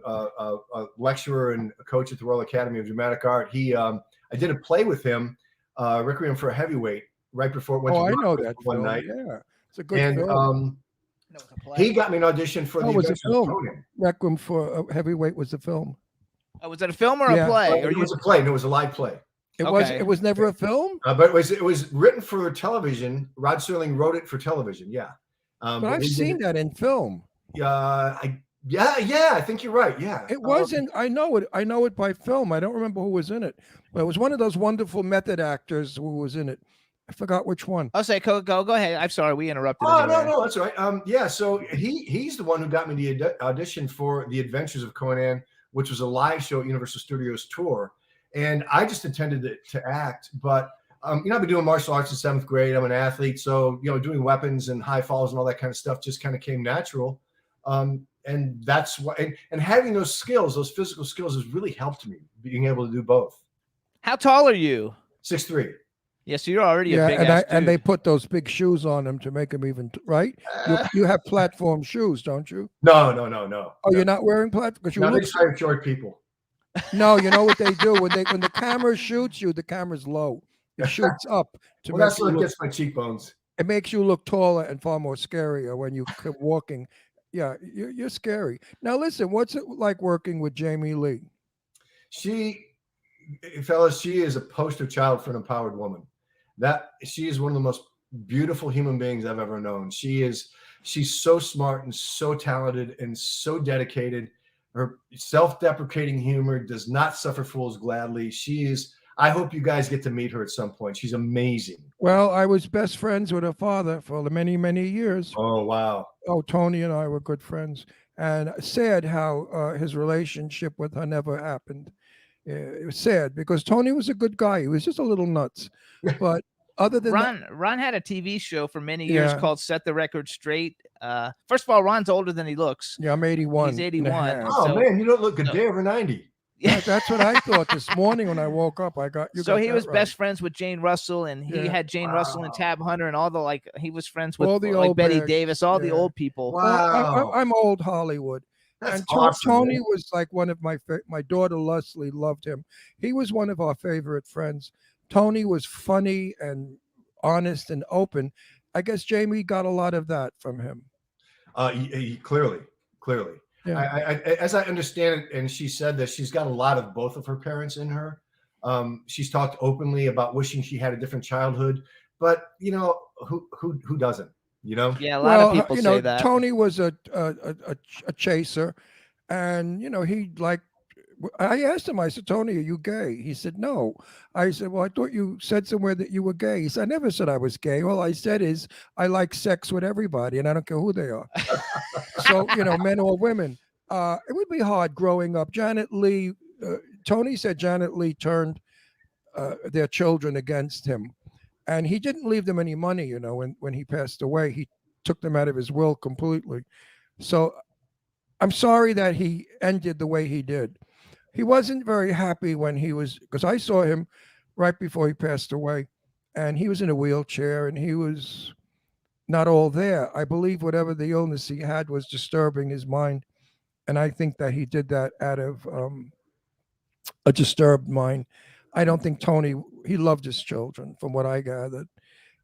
lecturer and a coach at the Royal Academy of Dramatic Art. I did a play with him, Requiem for a Heavyweight, right before it went to I know Broadway that one film. night. Yeah, it's a good And film. he got me an audition for Oh, the it was a Adventures of film. Conan. Requiem for a Heavyweight was a film. Oh, was it a film or Yeah. a play? It was a play. No, it was a live play. Okay. It was never a film. But it was written for television. Rod Serling wrote it for television. Yeah. But I've seen that in film. Yeah, I think you're right. Yeah. It wasn't. I know it. I know it by film. I don't remember who was in it, but it was one of those wonderful method actors who was in it. I forgot which one. I'll say go ahead. I'm sorry, we interrupted. Oh, anyway. no, that's all right. Yeah, so he's the one who got me the audition for The Adventures of Conan, which was a live show at Universal Studios tour. And I just intended to act, but I've been doing martial arts in 7th grade. I'm an athlete, so doing weapons and high falls and all that kind of stuff just kind of came natural. And that's why, and having those skills, those physical skills, has really helped me being able to do both. How tall are you? 6'3". Yes, so you're already a big ass dude. And they put those big shoes on him to make him even right. You have platform shoes, don't you? No. Oh, you're not wearing platform because you No, look. they try short people. No, you know what they do when the camera shoots you, the camera's low. It shoots up to Well, make that's you what look, gets my cheekbones. it makes you look taller and far more scarier when you keep walking. Yeah, you're scary. Now listen, what's it like working with Jamie Lee? Fellas, she is a poster child for an empowered woman. She is one of the most beautiful human beings I've ever known. She's so smart and so talented and so dedicated. Her self-deprecating humor does not suffer fools gladly. I hope you guys get to meet her at some point. She's amazing. Well, I was best friends with her father for many, many years. Oh, wow. Oh, Tony and I were good friends. And sad how his relationship with her never happened. It was sad because Tony was a good guy. He was just a little nuts. But other than Ron had a TV show for many years called Set the Record Straight. First of all, Ron's older than he looks. Yeah, I'm 81. He's 81. Oh, man, you don't look a day over 90. Yeah, that's what I thought this morning when I woke up. He was best friends with Jane Russell, and he had Jane Russell and Tab Hunter and all the he was friends with all the like old Betty bags. Davis, all the old people. Wow. I'm old Hollywood. That's and awesome, Tony man. was like one of my daughter Leslie loved him. He was one of our favorite friends. Tony was funny and honest and open. I guess Jamie got a lot of that from him. Clearly. Yeah. As I understand it, and she said that she's got a lot of both of her parents in her. She's talked openly about wishing she had a different childhood, but who doesn't? Yeah, a lot of people say that. Tony was a chaser, and he liked. I asked him. I said, "Tony, are you gay?" He said, "No." I said, "Well, I thought you said somewhere that you were gay." He said, "I never said I was gay. All I said is I like sex with everybody, and I don't care who they are." So men or women. It would be hard growing up. Janet Leigh. Tony said Janet Leigh turned their children against him. And he didn't leave them any money, when he passed away. He took them out of his will completely. So I'm sorry that he ended the way he did. He wasn't very happy because I saw him right before he passed away, and he was in a wheelchair and he was not all there. I believe whatever the illness he had was disturbing his mind. And I think that he did that out of a disturbed mind. I don't think Tony, he loved his children, from what I gathered.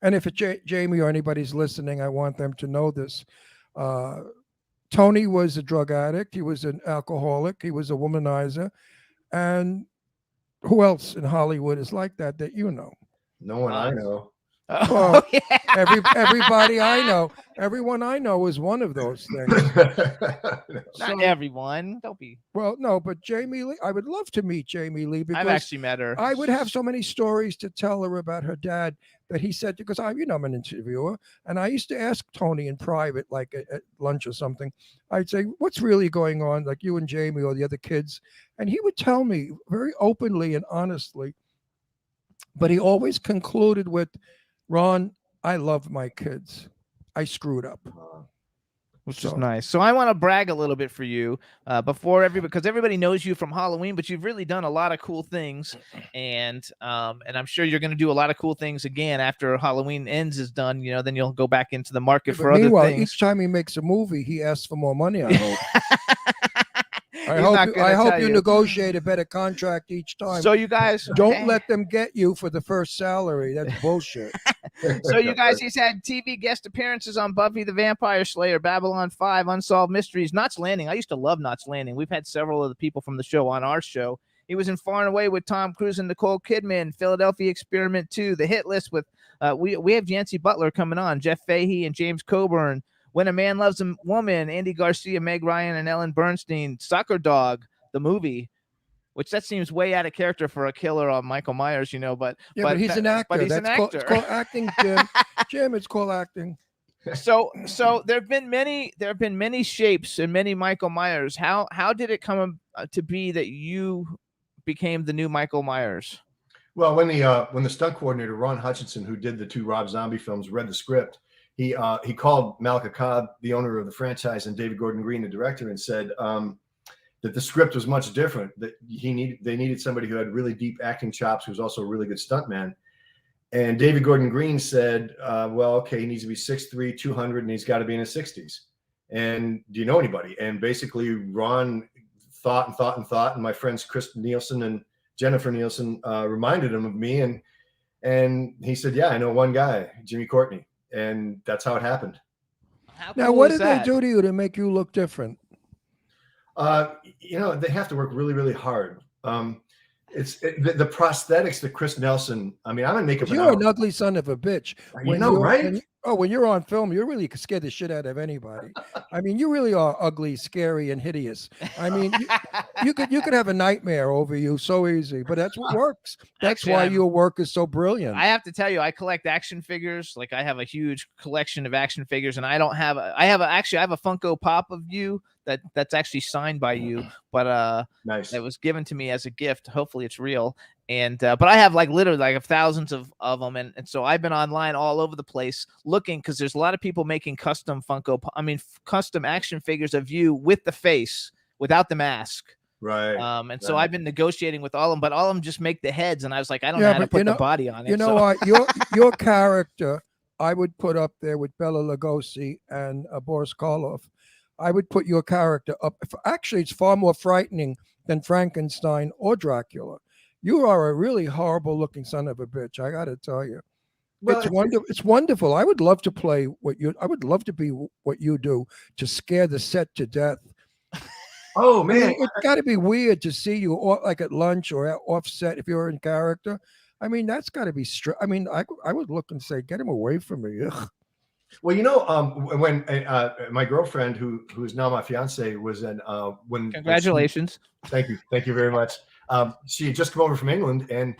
And if Jamie or anybody's listening, I want them to know this. Tony was a drug addict. He was an alcoholic. He was a womanizer. And who else in Hollywood is like that you know? No one I know. Oh, yeah. Everybody I know, everyone I know is one of those things. Not everyone. Don't be. Well, no, but Jamie Lee, I would love to meet Jamie Lee because I've actually met her. I would have so many stories to tell her about her dad that he said, because I'm an interviewer, and I used to ask Tony in private, like at lunch or something. I'd say, "What's really going on, like you and Jamie or the other kids?" And he would tell me very openly and honestly. But he always concluded with, "Ron, I love my kids. I screwed up." Which is nice. So I want to brag a little bit for you because everybody knows you from Halloween, but you've really done a lot of cool things, and I'm sure you're going to do a lot of cool things again after Halloween Ends is done. Then you'll go back into the market for other Meanwhile, things. each time he makes a movie, he asks for more money. I hope. I hope you negotiate a better contract each time. So you guys don't let them get you for the first salary. That's bullshit. So you guys, he's had TV guest appearances on Buffy the Vampire Slayer, Babylon 5, Unsolved Mysteries, Knots Landing. I used to love Knots Landing. We've had several of the people from the show on our show. He was in Far and Away with Tom Cruise and Nicole Kidman, Philadelphia Experiment 2, The Hit List with we have Yancey Butler coming on, Jeff Fahey and James Coburn, When a Man Loves a Woman, Andy Garcia, Meg Ryan, and Ellen Bernstein, Soccer Dog, the movie, which that seems way out of character for a killer on Michael Myers, but he's an actor. But he's an actor. It's called acting, Jim. Jim, it's called acting. So there have been many shapes and many Michael Myers. How did it come to be that you became the new Michael Myers? Well, when the stunt coordinator Ron Hutchinson, who did the 2 Rob Zombie films, read the script, he called Malika Cobb, the owner of the franchise, and David Gordon Green, the director, and said that the script was much different. That they needed somebody who had really deep acting chops, who was also a really good stuntman. And David Gordon Green said, "Well, okay, he needs to be 6'3", 200, and he's got to be in his 60s. And do you know anybody?" And basically, Ron thought, and my friends Chris Nielsen and Jennifer Nielsen reminded him of me, and he said, "Yeah, I know one guy, Jimmy Courtney," and that's how it happened. Now, what did they do to you to make you look different? They have to work really, really hard. The prosthetics that Chris Nelson. I mean, I'm gonna make up. You're an ugly son of a bitch. Right? When you're on film, you're really scare the shit out of anybody. I mean, you really are ugly, scary, and hideous. I mean, you could have a nightmare over you so easy, but that's what works. That's why your work is so brilliant. I have to tell you, I collect action figures. Like, I have a huge collection of action figures, and I have a Funko Pop of you that's actually signed by you, but nice. It was given to me as a gift. Hopefully it's real. And but I have literally thousands of them, and so I've been online all over the place looking, because there's a lot of people making custom custom action figures of you with the face, without the mask. Right. So I've been negotiating with all of them, but all of them just make the heads, and I was like, I don't know how to put the body on it. You know what? Your character, I would put up there with Bela Lugosi and Boris Karloff. I would put your character up. Actually, it's far more frightening than Frankenstein or Dracula. You are a really horrible looking son of a bitch. I got to tell you. Well, it's wonderful. It's wonderful. I would love to play I would love to be what you do, to scare the set to death. Oh man, it's got to be weird to see you like at lunch or off set if you're in character. I mean, that's got to be I mean, I would look and say, "Get him away from me." Ugh. Well, when my girlfriend, who is now my fiance, was in when. Congratulations! Thank you very much. She had just come over from England, and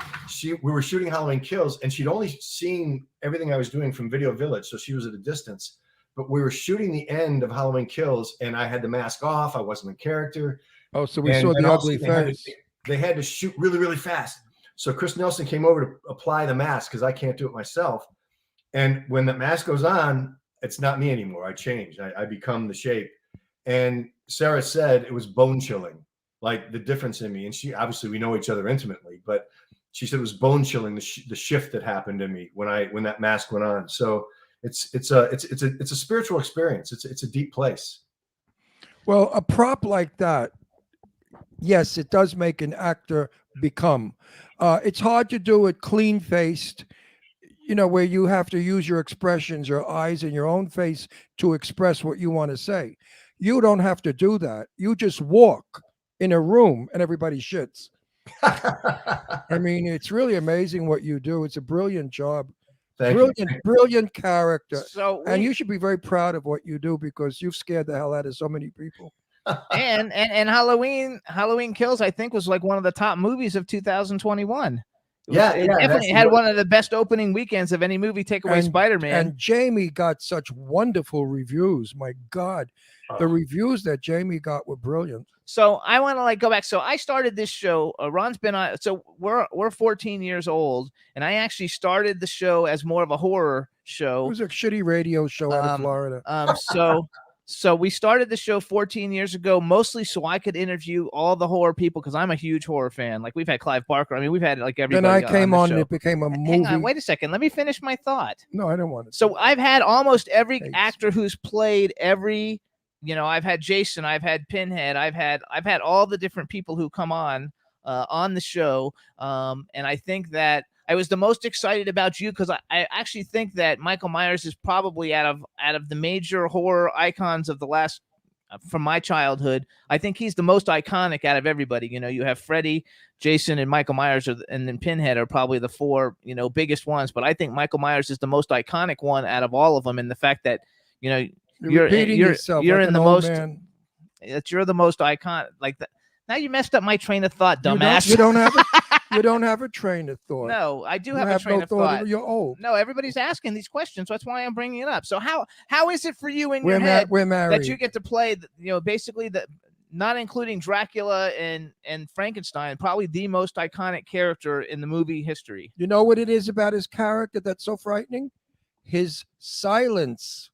we were shooting Halloween Kills, and she'd only seen everything I was doing from Video Village, so she was at a distance. But we were shooting the end of Halloween Kills, and I had the mask off. I wasn't in character. Oh, so we saw the ugly face. They had to shoot really, really fast. So Chris Nelson came over to apply the mask, because I can't do it myself. And when the mask goes on, it's not me anymore. I change. I become the shape. And Sarah said it was bone chilling, like the difference in me. And she, obviously we know each other intimately, but she said it was bone chilling, the shift that happened in me when that mask went on. So it's a spiritual experience. It's a deep place. Well, a prop like that, yes, it does make an actor become. It's hard to do it clean faced. Where you have to use your expressions, your eyes, and your own face to express what you want to say. You don't have to do that. You just walk in a room and everybody shits. I mean, it's really amazing what you do. It's a brilliant job. Thank Brilliant, brilliant character. So And you should be very proud of what you do because you've scared the hell out of so many people. and Halloween Kills, I think, was like one of the top movies of 2021. It definitely had one of the best opening weekends of any movie. Take away Spider-Man. And Jamie got such wonderful reviews. My God, the reviews that Jamie got were brilliant. So I want to go back. So I started this show. Ron's been on. So we're 14 years old, and I actually started the show as more of a horror show. It was a shitty radio show out of Florida. So we started the show 14 years ago, mostly so I could interview all the horror people because I'm a huge horror fan. Like we've had Clive Barker. I mean, we've had like everybody. Then I came on, the and it became a movie. Hang on, wait a second. Let me finish my thought. No, I don't want to. So I've had almost every actor who's played every. I've had Jason, I've had Pinhead, I've had all the different people who come on the show, and I think that I was the most excited about you because I actually think that Michael Myers is probably out of the major horror icons of the last from my childhood. I think he's the most iconic out of everybody. You have Freddy, Jason, and Michael Myers, and then Pinhead are probably the four biggest ones. But I think Michael Myers is the most iconic one out of all of them, and the fact that You're in the most. That you're the most iconic. Like that. Now you messed up my train of thought, dumbass. You don't have a train of thought. No, I do have a train of thought. You're old. No, everybody's asking these questions. That's why I'm bringing it up. So how is it for you in your head that you get to play? Basically not including Dracula and Frankenstein, probably the most iconic character in the movie history. You know what it is about his character that's so frightening? His silence.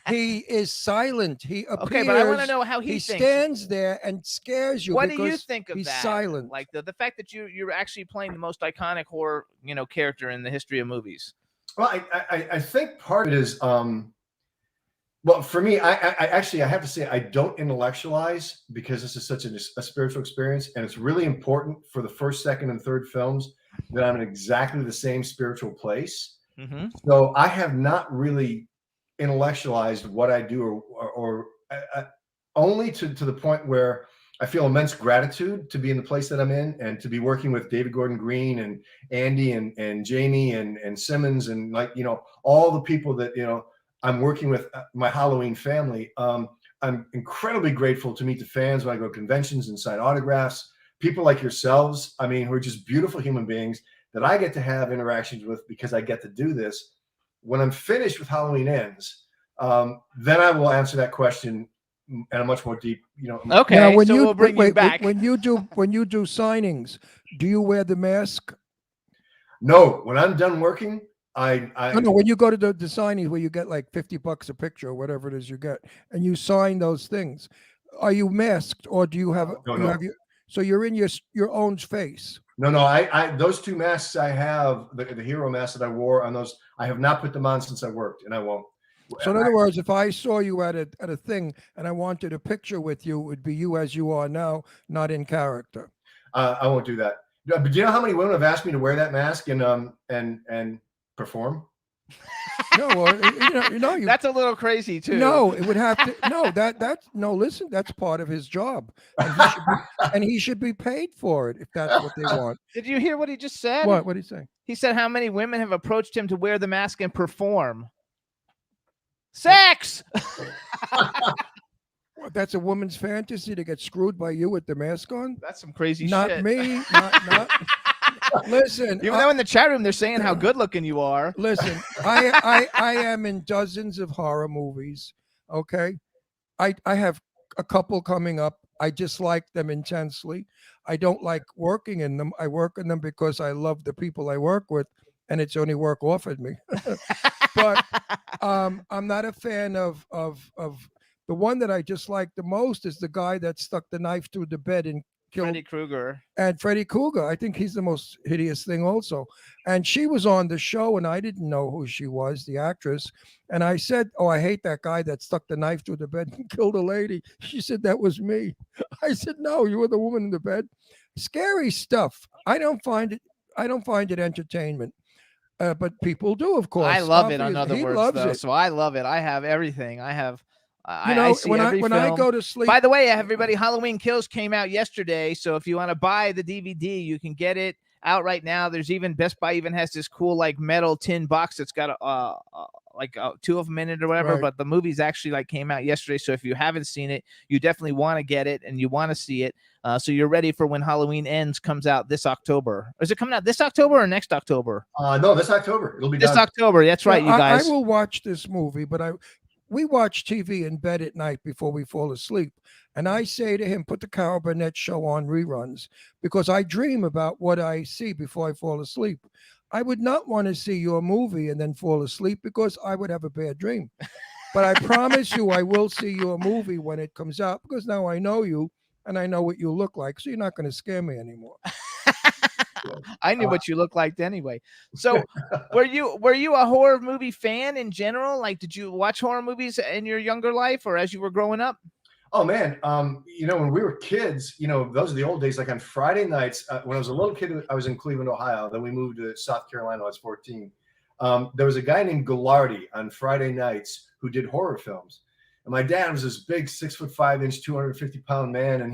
He is silent. He appears. Okay, but I want to know how he thinks. Stands there and scares you. What do you think of he's that? Silent. Like the fact that you're actually playing the most iconic horror character in the history of movies. Well, I think part of it is well, for me, I actually have to say I don't intellectualize because this is such a spiritual experience, and it's really important for the first, second, and third films that I'm in exactly the same spiritual place. Mm-hmm. So I have not really intellectualized what I do or only to the point where I feel immense gratitude to be in the place that I'm in and to be working with David Gordon Green and Andy and Jamie and Simmons and all the people that I'm working with, my Halloween family. I'm incredibly grateful to meet the fans when I go to conventions and sign autographs, people like yourselves, who are just beautiful human beings that I get to have interactions with because I get to do this. When I'm finished with Halloween Ends, then I will answer that question at a much more deep, Okay, now, we'll bring you back. When you do signings, do you wear the mask? No, when I'm done working, I No, when you go to the signings where you get like $50 a picture or whatever it is you get, and you sign those things, are you masked or do you have? No. So you're in your own face. No, I those two masks I have, the hero mask that I wore on those, I have not put them on since I worked, and I won't. So in other words, if I saw you at a thing and I wanted a picture with you, it would be you as you are now, not in character. I won't do that. But do you know how many women have asked me to wear that mask and perform? No, that's a little crazy too. No, it would have to. No, listen, that's part of his job, and he should be paid for it if that's what they want. Did you hear what he just said? What did he say? He said how many women have approached him to wear the mask and perform sex. That's a woman's fantasy to get screwed by you with the mask on. That's some crazy shit. Not me. Not. Listen, even though in the chat room they're saying how good looking you are. Listen, I am in dozens of horror movies. Okay, I have a couple coming up. I dislike them intensely. I don't like working in them. I work in them because I love the people I work with, and it's only work offered me. But I'm not a fan of the one that I dislike the most is the guy that stuck the knife through the bed and killed Freddy Krueger. And Freddy Krueger, I think he's the most hideous thing also. And she was on the show and I didn't know who she was, the actress. And I said, oh, I hate that guy that stuck the knife through the bed and killed a lady. She said, that was me. I said, no, you were the woman in the bed. Scary stuff. I don't find it entertainment. But people do, of course. I love it, in other words, though. So I love it. I have everything. I have... I see when every when film. I go to sleep. By the way, everybody, Halloween Kills came out yesterday. So if you want to buy the DVD, you can get it out right now. There's even Best Buy even has this cool like metal tin box that's got two of them in it or whatever. Right. But the movie's actually like came out yesterday, so if you haven't seen it, you definitely want to get it and you want to see it. So you're ready for when Halloween Ends comes out this October. Is it coming out this October or next October? No, this October. It'll be This done. October. That's right, you guys. I will watch this movie, but we watch TV in bed at night before we fall asleep. And I say to him, put the Carol Burnett show on reruns, because I dream about what I see before I fall asleep. I would not want to see your movie and then fall asleep, because I would have a bad dream. But I promise you, I will see your movie when it comes out, because now I know you and I know what you look like. So you're not going to scare me anymore. I knew what you looked like anyway. So were you a horror movie fan in general? Like, did you watch horror movies in your younger life or as you were growing up? Oh man, when we were kids, those are the old days. Like on Friday nights, when I was a little kid, I was in Cleveland, Ohio. Then we moved to South Carolina when I was 14. There was a guy named Gallardi on Friday nights who did horror films. And my dad was this big 6'5", 250-pound man, and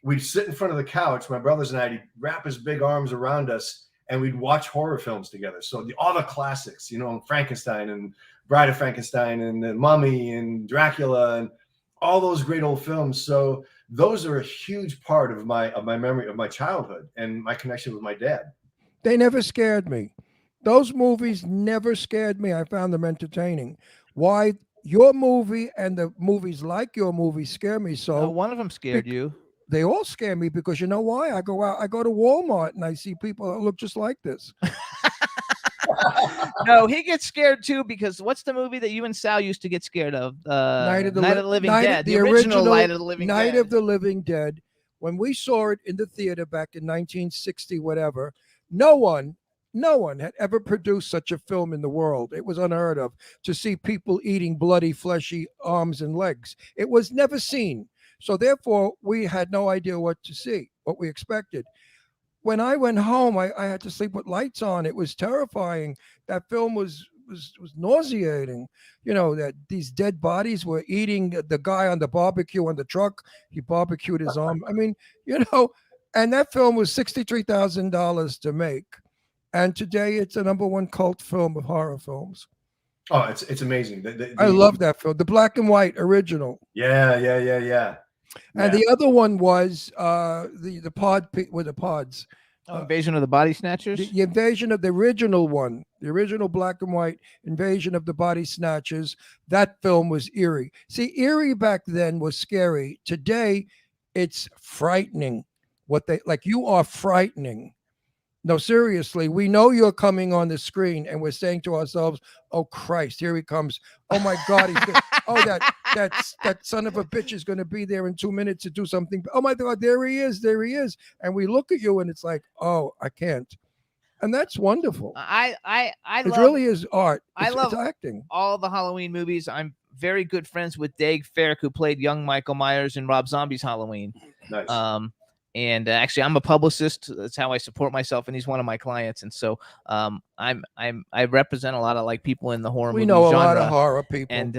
we'd sit in front of the couch, my brothers and I'd wrap his big arms around us, and we'd watch horror films together. So all the classics, Frankenstein and Bride of Frankenstein and the Mummy and Dracula and all those great old films. So those are a huge part of my memory of my childhood and my connection with my dad. They never scared me. Those movies never scared me. I found them entertaining. Why your movie and the movies like your movie scare me so? One of them scared you. They all scare me because you know why? I go to Walmart and I see people that look just like this. No, he gets scared too, because what's the movie that you and Sal used to get scared of? Night of the Living Dead. The original Night of the Living Dead. Night of the Living Dead. When we saw it in the theater back in 1960, whatever, no one had ever produced such a film in the world. It was unheard of to see people eating bloody, fleshy arms and legs. It was never seen. So therefore, we had no idea what to see, what we expected. When I went home, I had to sleep with lights on. It was terrifying. That film was nauseating. That these dead bodies were eating the guy on the barbecue on the truck. He barbecued his arm. I mean, and that film was $63,000 to make. And today it's a #1 cult film of horror films. Oh, it's amazing. I love that film. The black and white original. Yeah. And the other one was the pod with the pods. Invasion of the Body Snatchers? The invasion of the original one, the original black and white Invasion of the Body Snatchers. That film was eerie. See, eerie back then was scary. Today, it's frightening. You are frightening. No, seriously, we know you're coming on the screen and we're saying to ourselves, oh, Christ, here he comes. Oh, my God. That son of a bitch is going to be there in 2 minutes to do something. Oh, my God, there he is. And we look at you and it's like, oh, I can't. And that's wonderful. It really is art. I love acting. All the Halloween movies. I'm very good friends with Dave Ferrick, who played young Michael Myers in Rob Zombie's Halloween. Nice. And actually, I'm a publicist. That's how I support myself, and he's one of my clients. And so, I represent a lot of people in the horror movie genre. We know a lot of horror people, and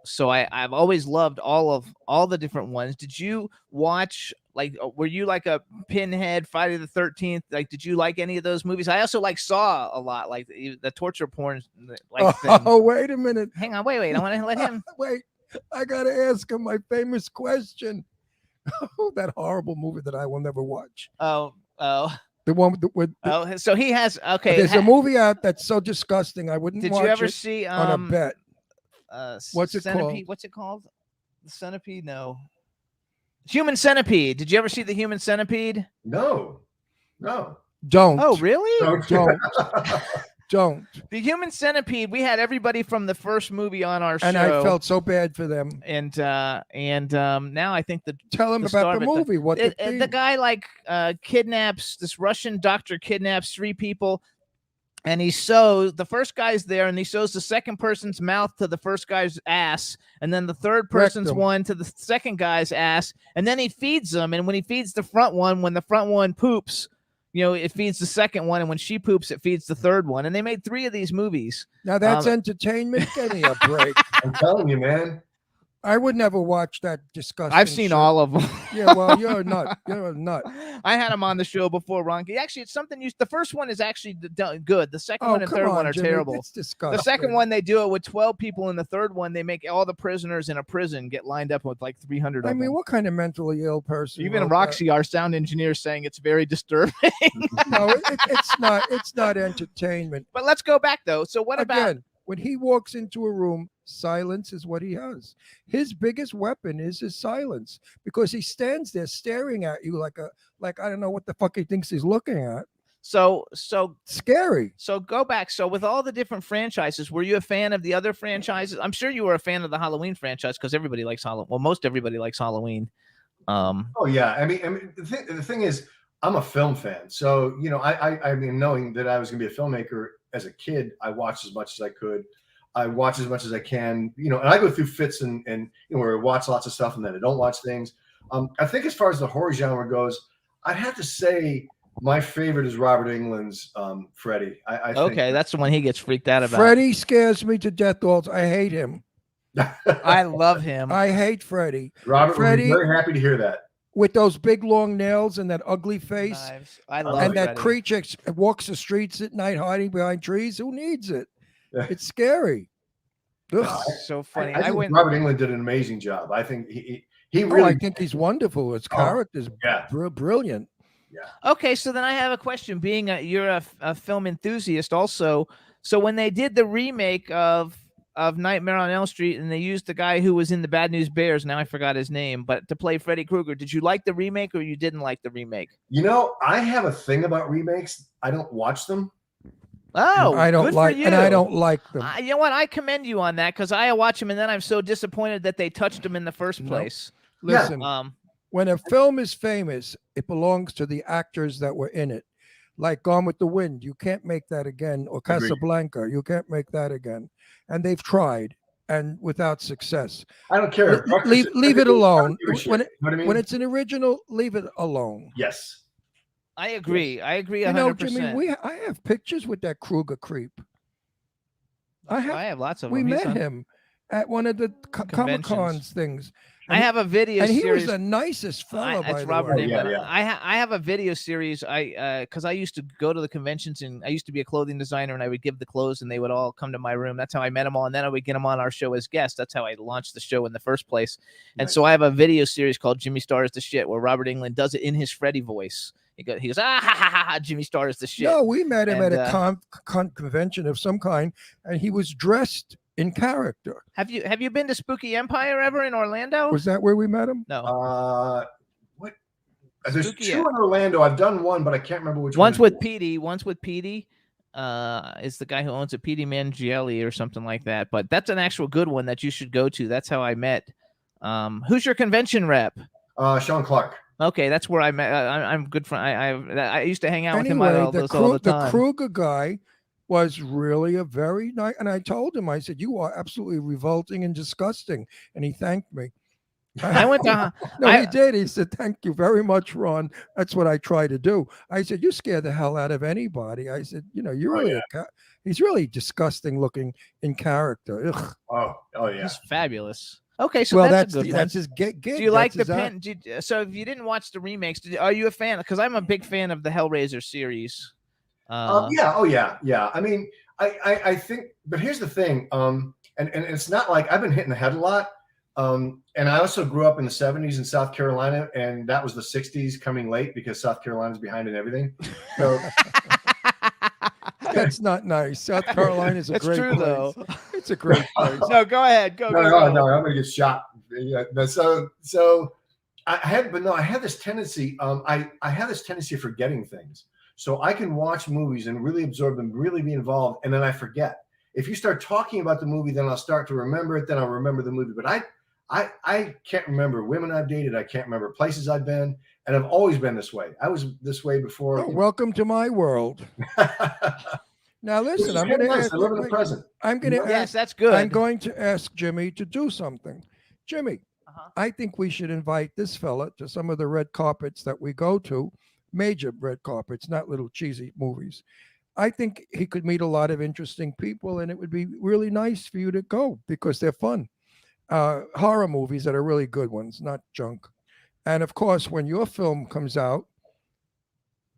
so I've always loved all the different ones. Did you watch were you like a Pinhead, Friday the 13th? Did you like any of those movies? I also Saw a lot, the torture porn thing. Oh, wait a minute. Hang on, wait. I want to let him. Wait, I gotta ask him my famous question. That horrible movie that I will never watch. Oh. The one with so he has okay. There's a movie out that's so disgusting I wouldn't watch it. Did you ever see on a bet? What's it Centipede? called? What's it called? The Centipede? No. Human Centipede. Did you ever see the Human Centipede? No. Don't. Oh, really? Don't. The Human Centipede. We had everybody from the first movie on our show, and I felt so bad for them. And now I think tell them about the movie. The guy kidnaps this Russian doctor, kidnaps 3 people, and he sews the first guy's there, and he sews the second person's mouth to the first guy's ass, and then the third person's one to the second guy's ass, and then he feeds them. And when he feeds the front one, when the front one poops, it feeds the second one, and when she poops, it feeds the third one. And they made 3 of these movies. Now that's entertainment. Give me a break. I'm telling you, man. I would never watch that disgusting. I've seen shit. all of them. Yeah, well, you're a nut. You're a nut. I had him on the show before, Ron. Actually, it's something the first one is actually good. The second one and come third on, one are Jimmy, terrible. It's disgusting. The second one, they do it with 12 people. In the third one, they make all the prisoners in a prison get lined up with like 300 of I mean, them. what kind of mentally ill person? Even wrote Roxy, our sound engineer, is saying it's very disturbing. that? No, it's not. It's not entertainment. But let's go back, though. So what about... Again, when he walks into a room, silence is what he has. His biggest weapon is his silence, because he stands there staring at you like I don't know what the fuck he thinks he's looking at. So Scary. So go back. So with all the different franchises, were you a fan of the other franchises? I'm sure you were a fan of the Halloween franchise because everybody likes Halloween. Well, most everybody likes Halloween. Oh yeah, I mean, the thing is, I'm a film fan, so you know, I mean, knowing that I was going to be a filmmaker as a kid, I watched as much as I could. I watch as much as I can, you know, and I go through fits and you know, where I watch lots of stuff and then I don't watch things. I think as far as the horror genre goes, I'd have to say my favorite is Robert Englund's Freddy. I think Okay, that's the one he gets freaked out about. Freddy scares me to death. I hate him. I love him. I hate Freddy. Robert would Freddy be very happy to hear that. with those big long nails and that ugly face. Knives. I love And that Freddy. creature walks the streets at night hiding behind trees. Who needs it? It's scary. Ugh. So funny. I think went. Robert Englund did an amazing job. I think he Oh, really. I think he's wonderful. His character's yeah. brilliant. Okay, so then I have a question. Being you're a film enthusiast, also. So when they did the remake of Nightmare on Elm Street, and they used the guy who was in the Bad News Bears, now I forgot his name, but to play Freddy Krueger, did you like the remake or you didn't like the remake? You know, I have a thing about remakes. I don't watch them. Oh, I don't good like, for you. and I don't like them. You know what? I commend you on that because I watch him and then I'm so disappointed that they touched him in the first Nope. place. Listen, Um, when a film is famous, it belongs to the actors that were in it. Like Gone with the Wind, you can't make that again, or Agreed. Casablanca, you can't make that again. And they've tried, and without success. I don't care. Leave it alone. I don't give a shit. When You know what I mean? When it's an original, leave it alone. Yes. I agree. I agree 100%. You know, Jimmy, I have pictures with that Kruger creep. I have lots of We them. He's met on- him at one of the Comic Conventions. Cons things. I have a video and he series. was the nicest fella, by That's the Robert way. Englund. yeah. I have a video series. Because I used to go to the conventions and I used to be a clothing designer and I would give the clothes and they would all come to my room. That's how I met them all. And then I would get them on our show as guests. That's how I launched the show in the first place. And Nice. so I have a video series called Jimmy Star is the Shit, where Robert Englund does it in his Freddy voice. He goes, ah, ha, ha, ha, ha, Jimmy Star is the shit. No, we met him And, at a convention of some kind, and he was dressed in character. Have you been to Spooky Empire ever in Orlando? Was that where we met him? No. What? There's Spooky, two in Orlando. I've done one, but I can't remember which Once one. with Petey. Is the guy who owns it, Petey Mangielli or something like that. But that's an actual good one that you should go to. That's how I met. Who's your convention rep? Sean Clark. Okay, that's where I met. I'm good friend. I used to hang out with him Anyway, all the the time. Kruger guy was really a very nice, and I told him, I said, "You are absolutely revolting and disgusting," and he thanked me. I went to. No, I- he did. He said, "Thank you very much, Ron." That's what I try to do. I said, "You scare the hell out of anybody." I said, "You know, you're really he's really disgusting looking in character." Ugh. Oh yeah. He's fabulous. Okay, so Well, that's a good one. that's his gig. Do you like the That's his act. pen? So if you didn't watch the remakes, are you a fan? Because I'm a big fan of the Hellraiser series. Yeah. Oh yeah. Yeah. I mean, I think, but here's the thing. And it's not like I've been hitting the head a lot. And I also grew up in the 70s in South Carolina, and that was the 60s coming late because South Carolina's behind in everything. So That's not nice. South Carolina is a That's great true, place. though. It's a great place. No, go ahead. Go. no, go. I'm gonna get shot. Yeah, no, so I had this tendency. I have this tendency of forgetting things. So I can watch movies and really absorb them, really be involved, and then I forget. If you start talking about the movie, then I'll start to remember it. Then I'll remember the movie. But I can't remember women I've dated. I can't remember places I've been, and I've always been this way. I was this way before. Oh, welcome to my world. Now listen, I'm going to ask. I live in the present. I'm going to Yes, ask. that's good. I'm going to ask Jimmy to do something. Jimmy, Uh-huh. I think we should invite this fella to some of the red carpets that we go to, major red carpets, not little cheesy movies. I think he could meet a lot of interesting people, and it would be really nice for you to go because they're fun. horror movies that are really good ones, not junk. And of course, when your film comes out,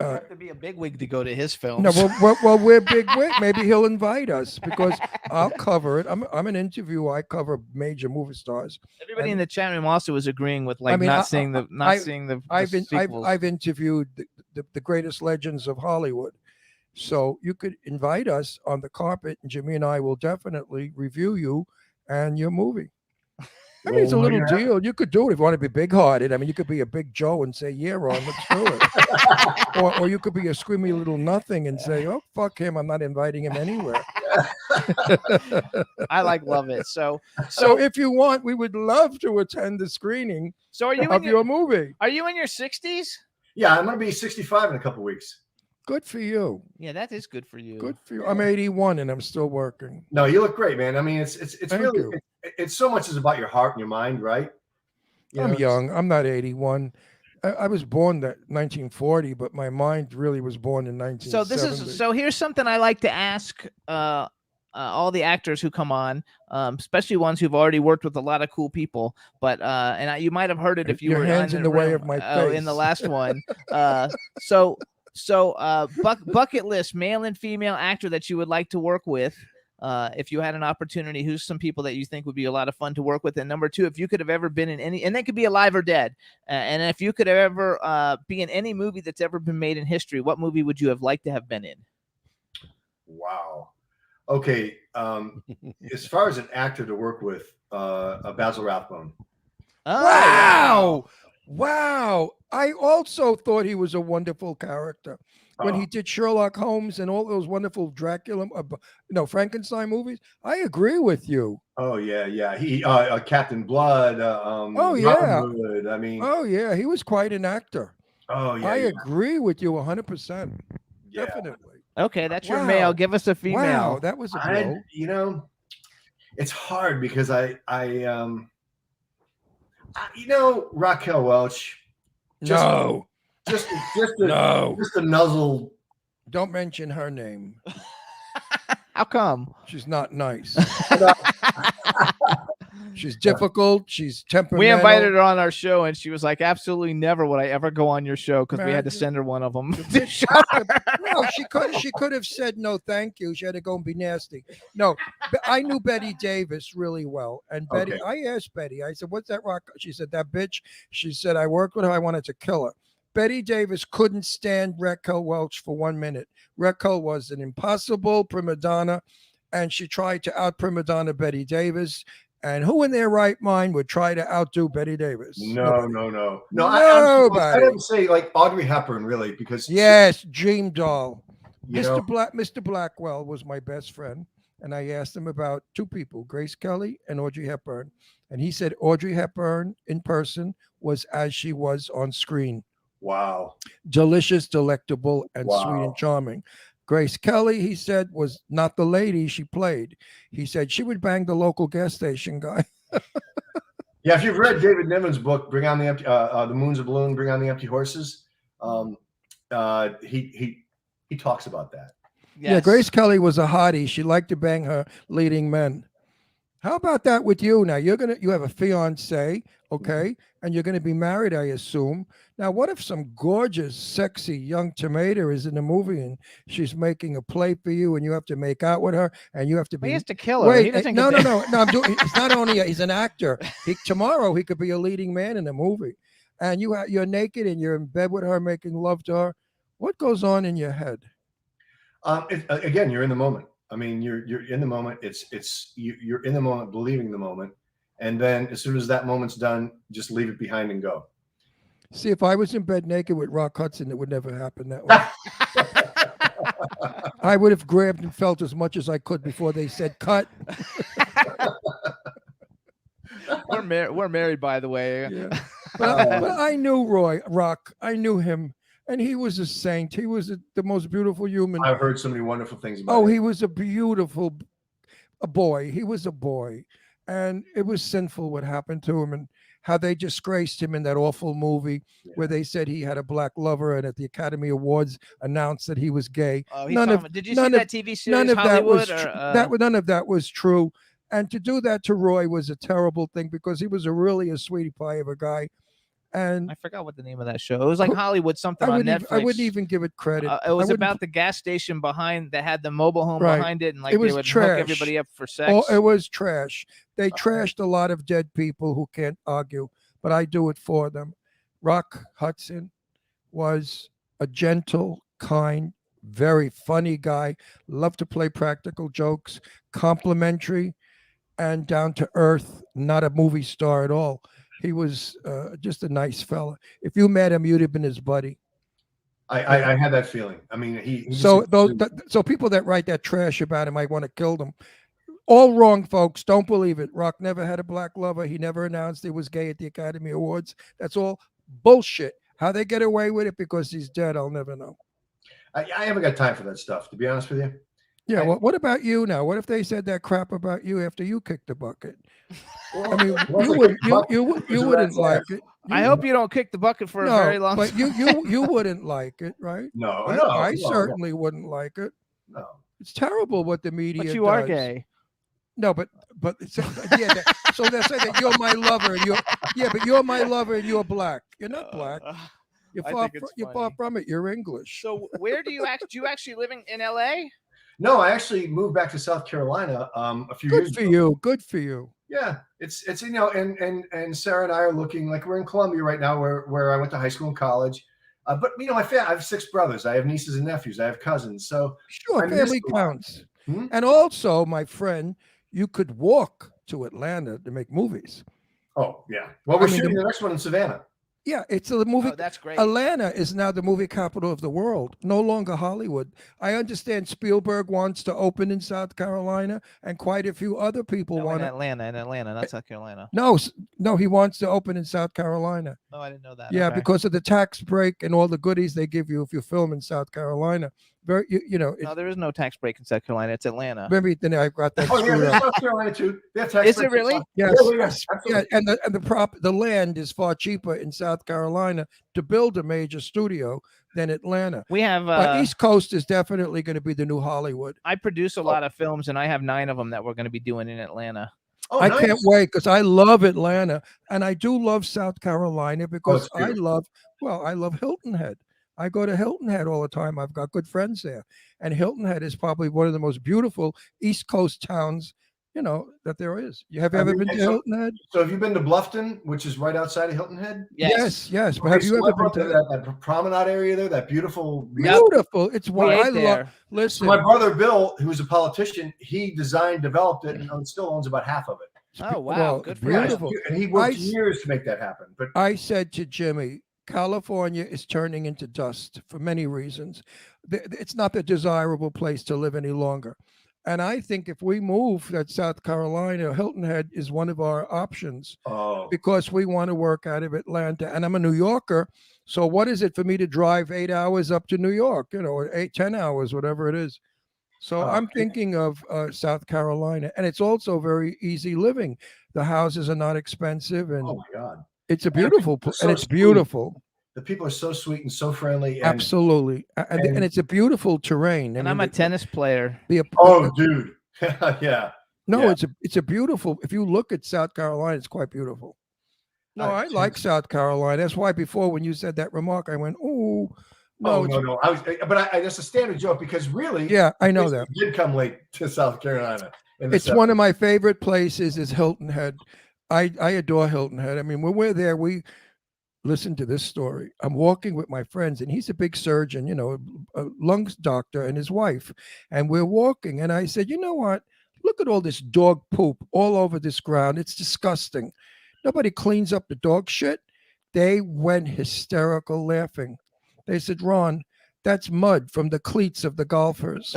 You have to be a bigwig to go to his films. no, well, we're big. Maybe he'll invite us because I'll cover it. I'm an interviewer. I cover major movie stars. Everybody in the chat room also was agreeing with like not seeing the sequels. I've interviewed the greatest legends of Hollywood. So you could invite us on the carpet, and Jimmy and I will definitely review you and your movie. I mean, it's a little deal. You could do it if you want to be big-hearted. I mean, you could be a Big Joe and say, "Yeah, Ron, let's do it." or you could be a squeamy little nothing and say, "Oh, fuck him. I'm not inviting him anywhere." I love it. So if you want, we would love to attend the screening. So are you of your movie? Are you in your 60s? Yeah, I'm going to be 65 in a couple weeks. Good for you. Yeah, that is good for you. Good for you. I'm 81 and I'm still working. No, you look great, man. I mean, it's Thank really you. it's so much is about your heart and your mind, right? You I'm know, young. I'm not 81. I was born that 1940, but my mind really was born in 1970. So here's something I like to ask all the actors who come on, especially ones who've already worked with a lot of cool people. But you might have heard it if you Your were hands in the way room, of my face. in the last one. Bucket list, male and female actor that you would like to work with. If you had an opportunity, who's some people that you think would be a lot of fun to work with? And number two, if you could have ever been in any, and they could be alive or dead, and if you could ever be in any movie that's ever been made in history, what movie would you have liked to have been in? wow. Okay. As far as an actor to work with, Basil Rathbone. Oh, Wow. I also thought he was a wonderful character. When he did Sherlock Holmes and all those wonderful Dracula, Frankenstein movies, I agree with you. Oh yeah. He Captain Blood. Oh, yeah. Robin Hood, I mean. Oh yeah, he was quite an actor. Oh yeah. I yeah. agree with you 100%. Yeah. Definitely. okay, that's your Wow. male. Give us a female. Wow, that was a blow. It's hard because Raquel Welch. No, Just no. just a nuzzle. Don't mention her name. How come? She's not nice. She's difficult. She's temperamental. We invited her on our show, and she was like, "Absolutely never would I ever go on your show," because we had to Man, send her one of them. No, she could have said no, thank you. She had to go and be nasty. No, I knew Betty Davis really well, and Betty. Okay. I asked Betty. I said, "What's that rock?" She said, "That bitch." She said, "I worked with her. I wanted to kill her." Betty Davis couldn't stand Raquel Welch for 1 minute. Raquel was an impossible prima donna, and she tried to out prima donna Betty Davis. And who in their right mind would try to outdo Betty Davis? No. Nobody. I would say like Audrey Hepburn, really, because Yes, dream doll. you know, Mr. Blackwell was my best friend, and I asked him about two people, Grace Kelly and Audrey Hepburn, and he said Audrey Hepburn in person was as she was on screen. wow. Delicious, delectable, and sweet Wow. and charming. Grace Kelly, he said, was not the lady she played. He said she would bang the local gas station guy. Yeah, if you've read David Niven's book, "Bring on the Empty," "The Moon's a Balloon," "Bring on the Empty Horses," he talks about that. Yeah, Grace Kelly was a hottie. She liked to bang her leading men. How about that with you? Now you have a fiance, okay, and you're gonna be married, I assume. Now, what if some gorgeous, sexy young tomato is in the movie and she's making a plate for you, and you have to make out with her, and you have to be? He has to kill her. Wait, He doesn't no. get I'm doing. It's not only he's an actor. Tomorrow he could be a leading man in a movie, and you're naked and you're in bed with her, making love to her. What goes on in your head? Again, you're in the moment. I mean, you're in the moment. You're in the moment, believing the moment, and then as soon as that moment's done, just leave it behind and go. See, if I was in bed naked with Rock Hudson, it would never happen that way. I would have grabbed and felt as much as I could before they said cut. We're married, by the way. Yeah. But I knew Rock. I knew him, and he was a saint. He was the most beautiful human. I've heard so many wonderful things about Oh, him. he was a beautiful boy. He was a boy, and it was sinful what happened to him, and how they disgraced him in that awful movie where they said he had a black lover, and at the Academy Awards announced that he was gay. Oh, did you see that TV series? None of that Hollywood? was none of that was true. And to do that to Roy was a terrible thing because he was really a sweetie pie of a guy. And I forgot what the name of that show. It was like Hollywood something on Netflix. I wouldn't even give it credit. It was about the gas station behind that had the mobile home behind it, and like it was they would trash. hook everybody up for sex. Oh, it was trash. They trashed a lot of dead people who can't argue, but I do it for them. Rock Hudson was a gentle, kind, very funny guy, loved to play practical jokes, complimentary, and down to earth, not a movie star at all. He was just a nice fella. If you met him, you'd have been his buddy. I had that feeling. I mean, he so people that write that trash about him, I want to kill them. All wrong, folks. Don't believe it. Rock never had a black lover. He never announced he was gay at the Academy Awards. That's all bullshit. How they get away with it because he's dead, I'll never know. I haven't got time for that stuff, to be honest with you. Yeah, well, what about you now? What if they said that crap about you after you kicked the bucket? I mean, you wouldn't like it. I hope you don't kick the bucket for a very long time. But you wouldn't like it, right? No, I certainly wouldn't like it. No, it's terrible what the media. But you are gay. No, but so they're saying that you're my lover, and you're my lover, and you're black. You're not black. You're far from it. You're English. So where do you actually living in LA? No, I actually moved back to South Carolina a few years ago. Good for you. Yeah, it's and Sarah and I are looking like we're in Columbia right now, where I went to high school and college. But I have 6 brothers. I have nieces and nephews. I have cousins. So sure, family counts. And also, my friend, you could walk to Atlanta to make movies. Oh yeah. Well, we're shooting the next one in Savannah. Yeah, it's a movie. Oh, that's great. Atlanta is now the movie capital of the world, no longer Hollywood. I understand Spielberg wants to open in South Carolina, and quite a few other people want in Atlanta, not South Carolina. No, he wants to open in South Carolina. Oh, I didn't know that. Yeah, okay. Because of the tax break and all the goodies they give you if you film in South Carolina. No, there is no tax break in South Carolina. It's Atlanta. Maybe then I got that. Oh yeah, there's South Carolina too. They have tax is it really? Yes. Yeah, and the land is far cheaper in South Carolina to build a major studio than Atlanta. We have East Coast is definitely going to be the new Hollywood. I produce a lot of films, and I have 9 of them that we're going to be doing in Atlanta. Oh, I nice. can't wait because I love Atlanta, and I do love South Carolina because I love Hilton Head. I go to Hilton Head all the time. I've got good friends there, and Hilton Head is probably one of the most beautiful East Coast towns, that there is. Have you ever been to Hilton Head? So have you been to Bluffton, which is right outside of Hilton Head? Yes. But have you ever been to that promenade area there? That beautiful. Beautiful. It's what I love. So Listen, my brother Bill, who's a politician, he designed, developed it, and still owns about half of it. Oh wow, well, good for beautiful. you. And he worked years to make that happen. But I said to Jimmy, California is turning into dust for many reasons. It's not the desirable place to live any longer. And I think if we move that South Carolina, Hilton Head is one of our options because we want to work out of Atlanta. And I'm a New Yorker. So what is it for me to drive 8 hours up to New York, or 10 hours, whatever it is. So I'm thinking of South Carolina. And it's also very easy living. The houses are not expensive. And oh my God. It's a beautiful place, and it's beautiful. The people are so sweet and so friendly. And, absolutely, and it's a beautiful terrain. And I'm a tennis player. Oh, dude, yeah. No, it's a beautiful. If you look at South Carolina, it's quite beautiful. No, I like South Carolina. That's why before when you said that remark, I went, "Oh, no, no." But that's a standard joke because really, yeah, I know that did come late to South Carolina. It's one of my favorite places. Is Hilton Head. I adore Hilton Head. I mean, when we're there, listen to this story. I'm walking with my friends, and he's a big surgeon, a lungs doctor, and his wife. And we're walking, and I said, you know what? Look at all this dog poop all over this ground. It's disgusting. Nobody cleans up the dog shit. They went hysterical laughing. They said, Ron, that's mud from the cleats of the golfers.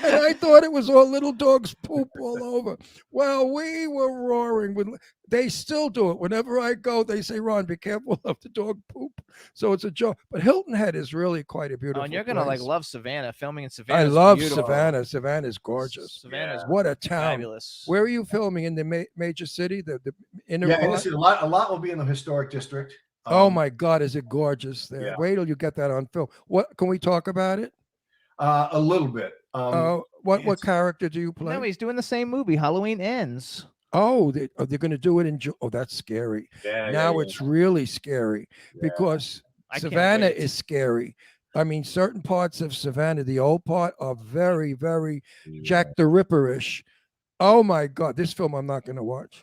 And I thought it was all little dogs poop all over. Well, we were roaring. They still do it. Whenever I go, they say, Ron, be careful of the dog poop. So it's a joke. But Hilton Head is really quite a beautiful and you're going to love Savannah. Filming in Savannah. I love Savannah. Savannah's gorgeous. Savannah's what a town. Fabulous. Where are you filming? In the major city? The inner Yeah, and a lot will be in the historic district. Oh, my God. Is it gorgeous there? Wait till you get that on film. What can we talk about it? A little bit. What character do you play? No, he's doing the same movie. Halloween Ends. Oh, they're going to do it in Oh, that's scary. Yeah, Now it's really scary because I can't Savannah wait. is scary. I mean, certain parts of Savannah, the old part, are very, very Jack the Ripper-ish. Oh my God, this film I'm not going to watch.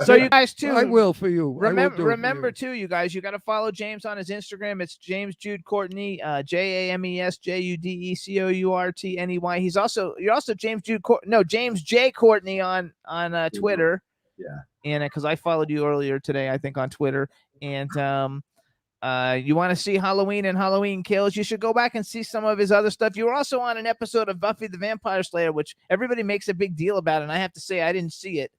So you guys too. I will for you. I will do it for Remember you. too, you guys. You got to follow James on his Instagram. It's James Jude Courtney, JamesJudeCourtney. You're also James Jude. James J Courtney on Twitter. Yeah. And because I followed you earlier today, I think on Twitter. And you want to see Halloween and Halloween Kills, you should go back and see some of his other stuff. You were also on an episode of Buffy the Vampire Slayer, which everybody makes a big deal about, and I have to say I didn't see it.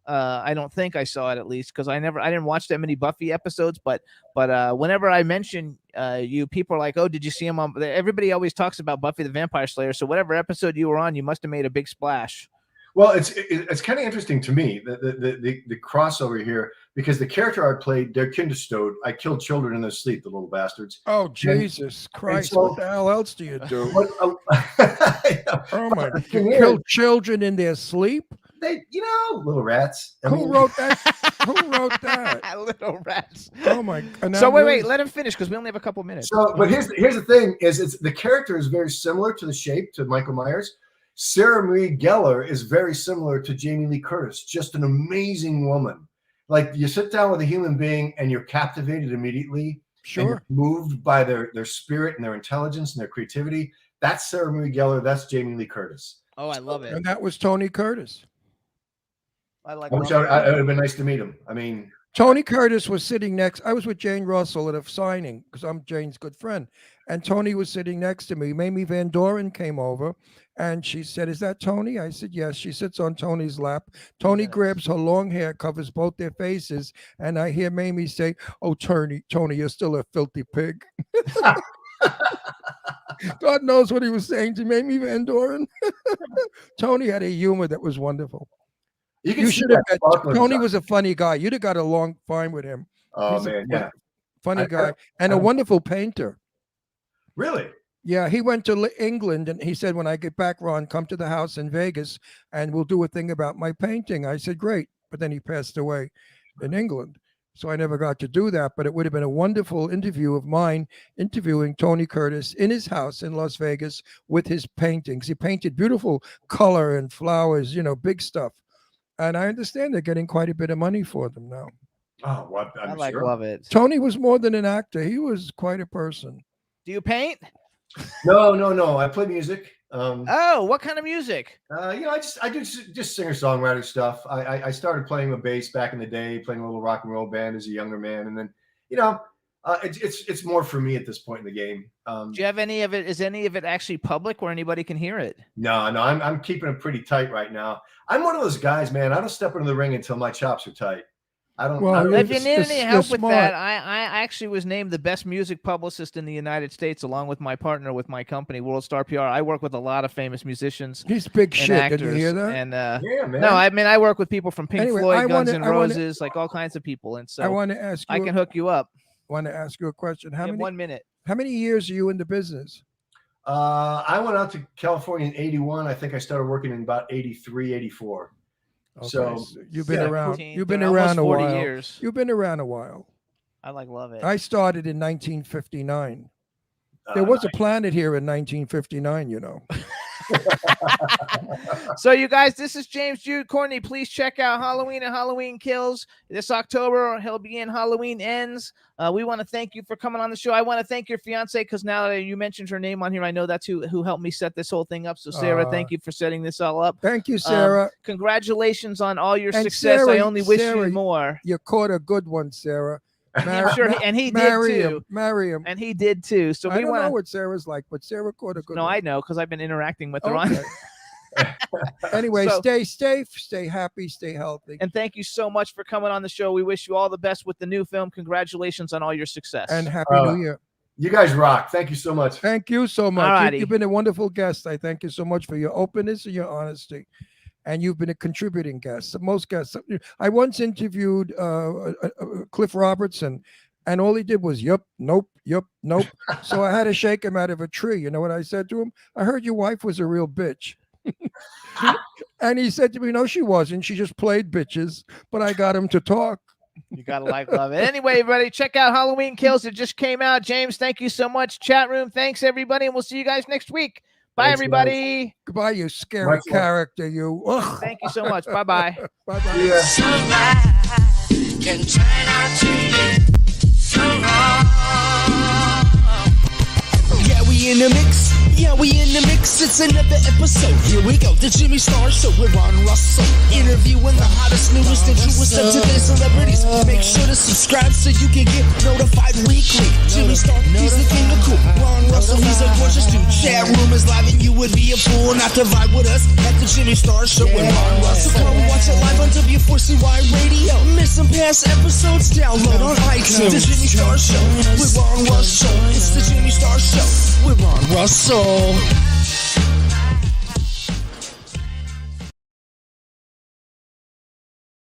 I don't think I saw it, at least, because I didn't watch that many Buffy episodes. But whenever I mention you, people are like, "Oh, did you see him on?" Everybody always talks about Buffy the Vampire Slayer. So whatever episode you were on, you must have made a big splash. Well, it's kind of interesting to me the crossover here, because the character I played, they're kindestowed. I killed children in their sleep, the little bastards. Oh, Jesus Christ. so- What the hell else do you do? Oh Oh, my. You kill children in their sleep? They, little rats. Who wrote that? Who wrote that? Little rats. Oh, my. And So that wait, really- let him finish because we only have a couple minutes. So, but here's the thing: is the character is very similar to the shape to Michael Myers. Sarah Marie Gellar is very similar to Jamie Lee Curtis, just an amazing woman. Like, you sit down with a human being and you're captivated immediately. Sure. And you're moved by their spirit and their intelligence and their creativity. That's Sarah Marie Gellar. That's Jamie Lee Curtis. Oh, I love it. And that was Tony Curtis. I like. I wish it would have been nice to meet him. I mean, Tony Curtis was sitting next. I was with Jane Russell at a signing because I'm Jane's good friend. And Tony was sitting next to me. Mamie Van Doren came over and she said, "Is that Tony?" I said, "Yes." She sits on Tony's lap. Tony grabs her long hair, covers both their faces. And I hear Mamie say, "Oh, Tony, you're still a filthy pig." God knows what he was saying to Mamie Van Doren. Tony had a humor that was wonderful. You should have met. Tony was a funny guy. You'd have got along fine with him. Oh, He's a man, yeah. funny guy and a wonderful painter. Really? Yeah, he went to England and he said, "When I get back, Ron, come to the house in Vegas and we'll do a thing about my painting." I said, "Great." But then he passed away in England. So I never got to do that, but it would have been a wonderful interview of mine interviewing Tony Curtis in his house in Las Vegas with his paintings. He painted beautiful color and flowers, big stuff. And I understand they're getting quite a bit of money for them now. Oh, what? I I'm sure. love it. Tony was more than an actor. He was quite a person. Do you paint? No. I play music. Oh, what kind of music? I do just singer-songwriter stuff. I started playing the bass back in the day, playing a little rock and roll band as a younger man, and then it's more for me at this point in the game. Do you have any of it? Is any of it actually public where anybody can hear it? No, I'm keeping it pretty tight right now. I'm one of those guys, man. I don't step into the ring until my chops are tight. I don't. Well, If you need any help with smart. that, I actually was named the best music publicist in the United States, along with my partner with my company, World Star PR. I work with a lot of famous musicians He's big and shit. actors. Did you hear that? And Yeah, man. no, I mean I work with people from Pink Anyway, Floyd, I Guns wanna- N' I wanna- Roses, like all kinds of people. And I so want to ask you. I can hook you up. Want to ask you a question? You have 1 minute. How many years are you in the business? I went out to California in '81. I think I started working in about '83, '84. Okay, So, you've been yeah, around. 15, You've been almost around a 40 while. years. You've been around a while. I love it. I started in 1959. There was a planet here in 1959. So you guys, this is James Jude Courtney. Please check out Halloween and Halloween Kills this October. He'll be in Halloween Ends. We want to thank you for coming on the show. I want to thank your fiance because now that you mentioned her name on here, I know that's who helped me set this whole thing up. So Sarah, thank you for setting this all up. Thank you, Sarah. Congratulations on all your And success. I Sarah- only wish Sarah, you more. You caught a good one, Sarah. I'm sure, and he did marry too. him. Marry him. And he did too. So I we don't know want what Sarah's like, but Sarah caught a good No, one. I know because I've been interacting with her on. Okay. Anyway, So- stay safe, stay happy, stay healthy. And thank you so much for coming on the show. We wish you all the best with the new film. Congratulations on all your success. And happy New Year. You guys rock. Thank you so much. Thank you so much. Alrighty. You've been a wonderful guest. I thank you so much for your openness and your honesty. And you've been a contributing guest. Most guests. I once interviewed Cliff Robertson, And all he did was, yup, nope, yup, nope. So I had to shake him out of a tree. You know what I said to him? I heard your wife was a real bitch. And he said to me, no, she wasn't. She just played bitches, but I got him to talk. You gotta love it. Anyway, everybody, check out Halloween Kills. It just came out. James, thank you so much. Chat room, thanks everybody, and we'll see you guys next week. Bye, Thanks, everybody. guys. Goodbye, you scary Much love. character, you. Ugh. Thank you so much. Bye-bye. Bye-bye. Yeah. Can turn out to be so wrong. Yeah, we in the mix. Yeah, we in the mix. It's another episode. Here we go. The Jimmy Star Show with Ron Russell. Interviewing the hottest, newest, and truest of today's celebrities. Make sure to subscribe so you can get notified weekly. Jimmy Star, he's the king of cool. Ron Russell, he's a gorgeous dude. Chat room is live and you would be a fool not to vibe with us at the Jimmy Star Show with Ron Russell. Come watch it live on W4CY Radio. Miss some past episodes, download on iTunes. The Jimmy Star Show with Ron Russell. It's the Jimmy Star Show with Ron Russell.